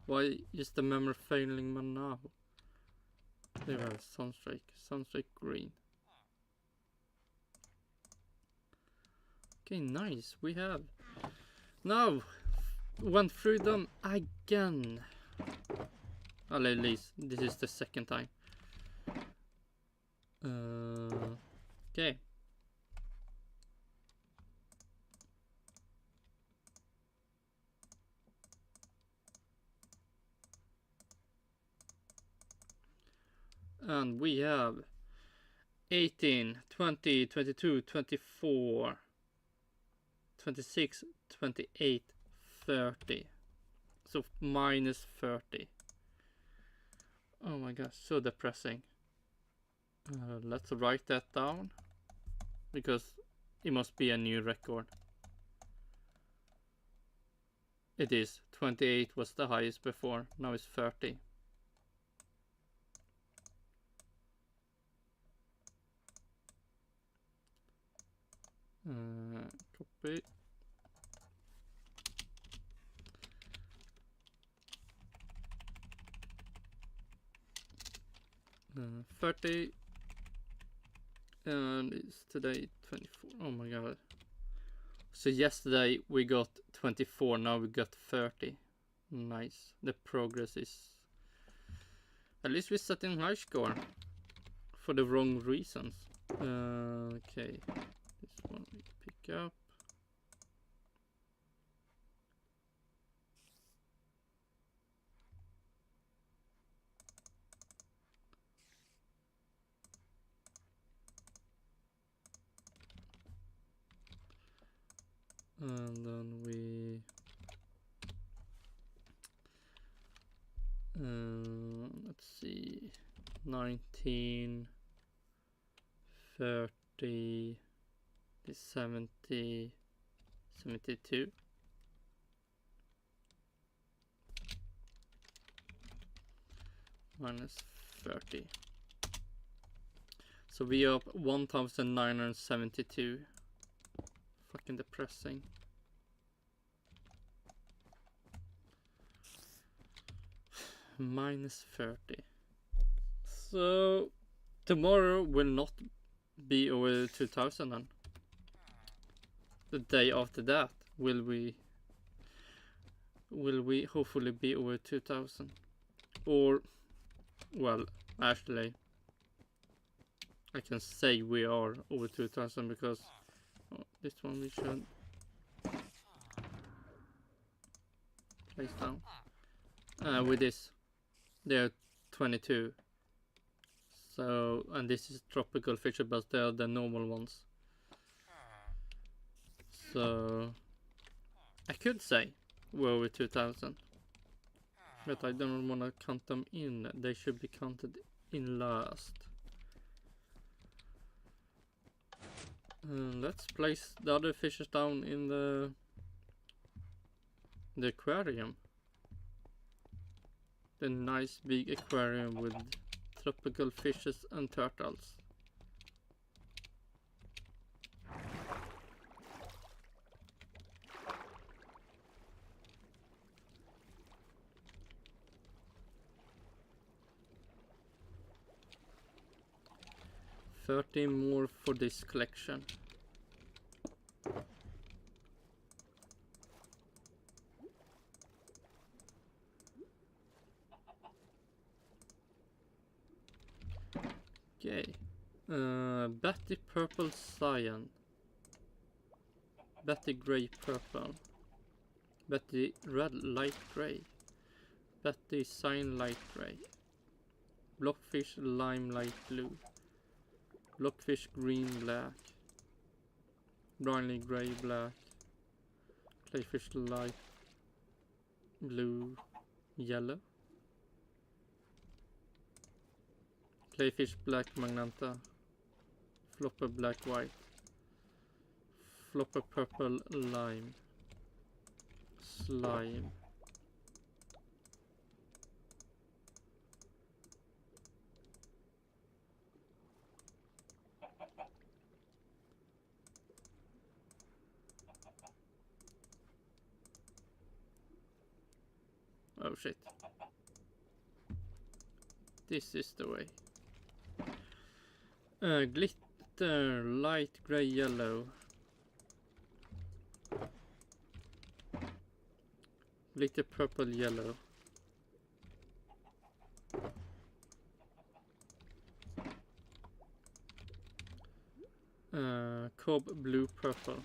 Why is the memory failing me now? There we have Sunstrike green. Okay, nice. We have now went through them again. Well, at least this is the second time. Okay. And we have 18, 20, 22, 24, 26, 28, 30. So minus 30. Oh my gosh, so depressing. Let's write that down, because it must be a new record. It is. 28 was the highest before, now it's 30. Copy. Uh, 30. And it's today 24. Oh my god. So yesterday we got 24, now we got 30. Nice. The progress is... At least we're setting high score. For the wrong reasons. Okay. This one we pick up. And then we let's see, 19, 30, 70, 72. Minus 30. So we are up 1972. Fucking depressing. Minus 30. So tomorrow will not be over 2000 then. The day after that will we hopefully be over 2000. Or, well, actually I can say we are over 2000 because this one we should place down. With this, they're 22. So, and this is tropical fisher, but they are the normal ones. So, I could say we're over 2000. But I don't want to count them in. They should be counted in last. Let's place the other fishes down in the aquarium. The nice big aquarium with tropical fishes and turtles. $30 more for this collection. Okay, Betty purple cyan. Betty grey purple. Betty red light grey. Betty cyan light grey. Blockfish lime light blue. Blockfish green black. Briny grey black. Clayfish light blue yellow. Clayfish black magenta. Flopper black white. Flopper purple lime. Slime. Oh shit. This is the way. Glitter light grey yellow. Glitter purple yellow. Cob blue purple.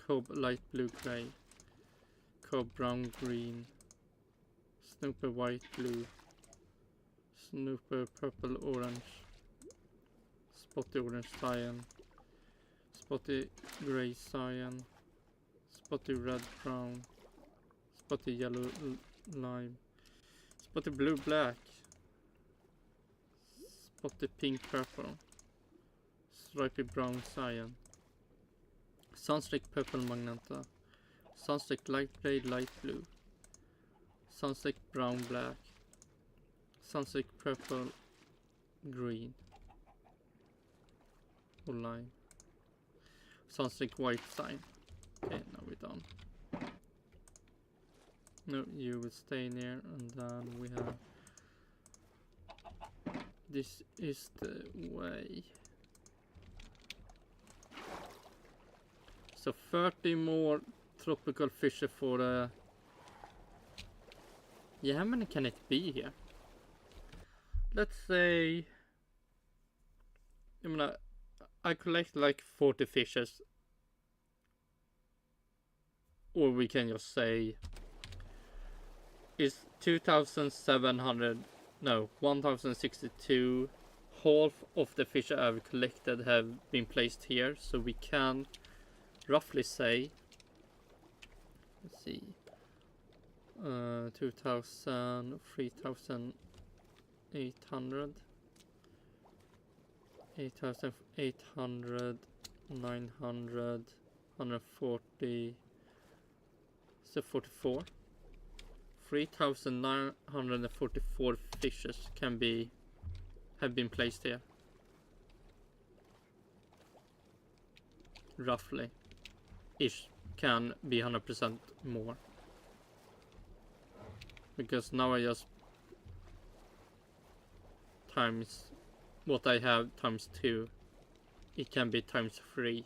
Cob light blue grey. Cob brown green. Snooper white blue. Snooper purple orange. Spotty orange cyan. Spotty grey cyan. Spotty red brown. Spotty yellow lime. Spotty blue black. Spotty pink purple. Stripy brown cyan. Sunstreak purple magenta. Sunstreak light grey light blue. Sunstreak brown black. Sunstreak purple green. Or lime. Sunstreak white cyan. Okay, now we're done. No, you will stay near, and then we have... This is the way. So 30 more tropical fishes for the... Yeah, how many can it be here? Let's say... I collect like 40 fishes. Or we can just say... Is 2,700... No, 1,062. Half of the fish I've collected have been placed here. So we can roughly say... Let's see... 2,000, 3,800, 8,800, 900, 140, so 44. 3,944 fishes have been placed here. Roughly. Ish can be 100% more. Because now I just times what I have times 2. It can be times 3.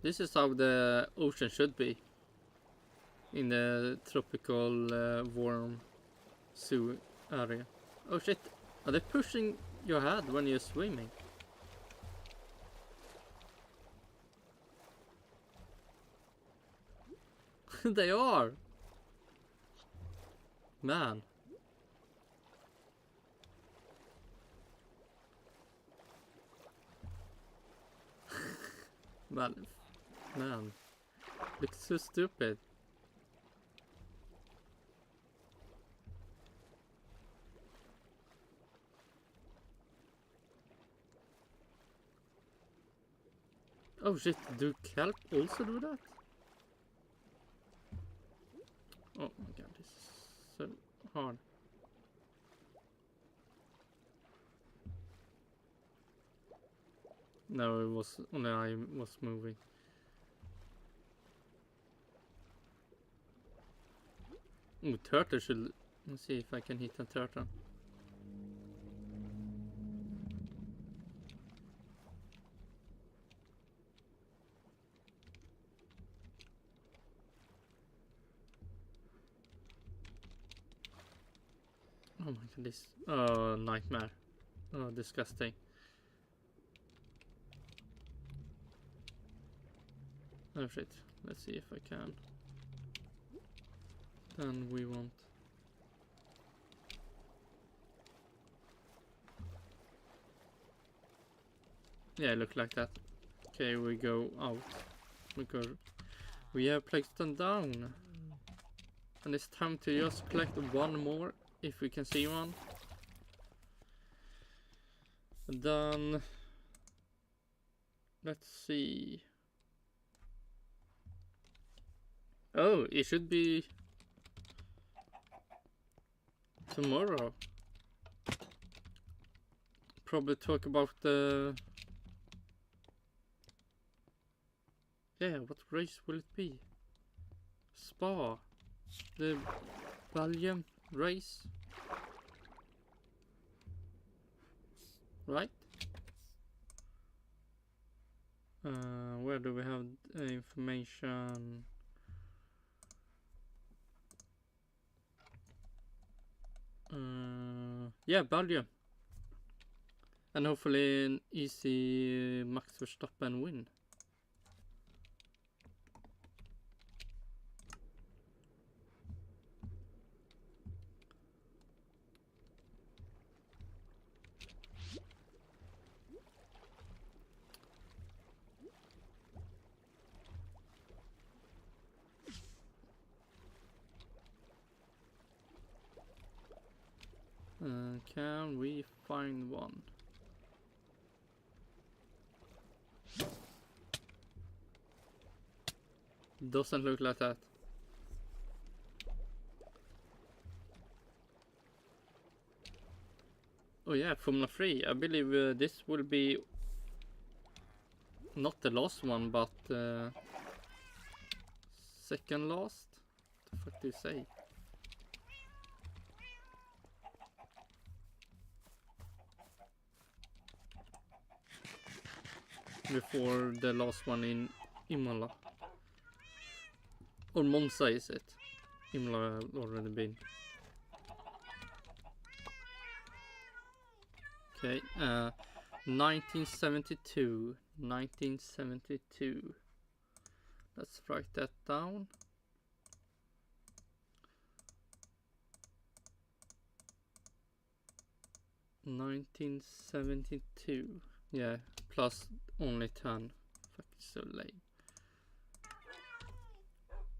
This is how the ocean should be in the tropical warm zoo area. Oh shit, are they pushing your head when you're swimming? They are! Man. Man. Looks so stupid. Oh shit, do kelp also do that? Oh my god, this is so hard. No, it was only I was moving. Oh, turtle should... Let's see if I can hit a turtle. my god, this nightmare. Oh, disgusting. Oh shit. Let's see if I can. Then we want. Yeah, look like that. Okay, we go out. We have placed them down. And it's time to just collect one more, if we can see one. And then let's see. Oh, it should be tomorrow. Probably talk about the... Yeah, what race will it be? Spa. The Belgium race. Right? Where do we have information? Yeah, Belgium. And hopefully an easy Max Verstappen win. Can we find one? Doesn't look like that. Oh yeah, Formula 3. I believe this will be not the last one, but second last? What the fuck do you say? Before the last one in Imola. Or Monza is it? Imola already been. Okay, 1972. 1972. Let's write that down. $1972. Yeah, plus only 10. Fuck, so lame.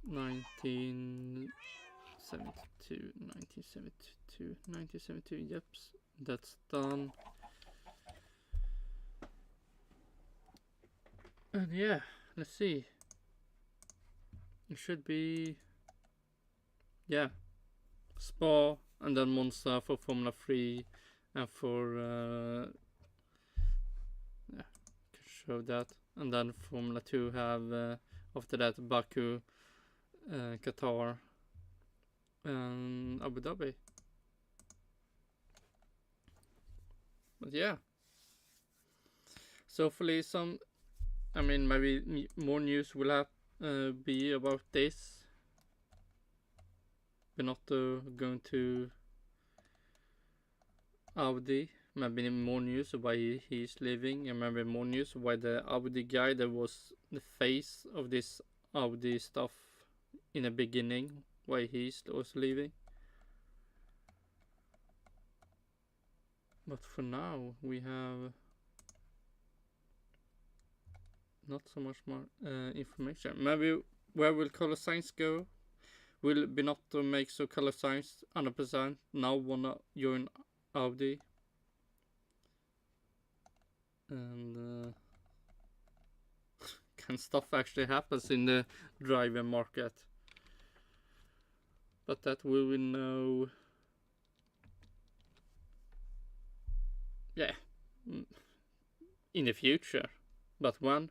1972. Yep, that's done. And yeah, let's see. It should be, yeah, Spa and then Monza for Formula 3 and for yeah, can show that. And then Formula 2 have after that Baku, Qatar and Abu Dhabi. But yeah, so hopefully some, I mean, maybe more news will have be about this. Binotto going to Audi. Maybe more news why he's leaving, and maybe more news why the Audi guy that was the face of this Audi stuff in the beginning, why he's also leaving. But for now we have not so much more information. Maybe where will color science go? Will Binotto make so color science 100% now wanna join Audi? And can stuff actually happens in the driver market? But that we will know, yeah, in the future. But when?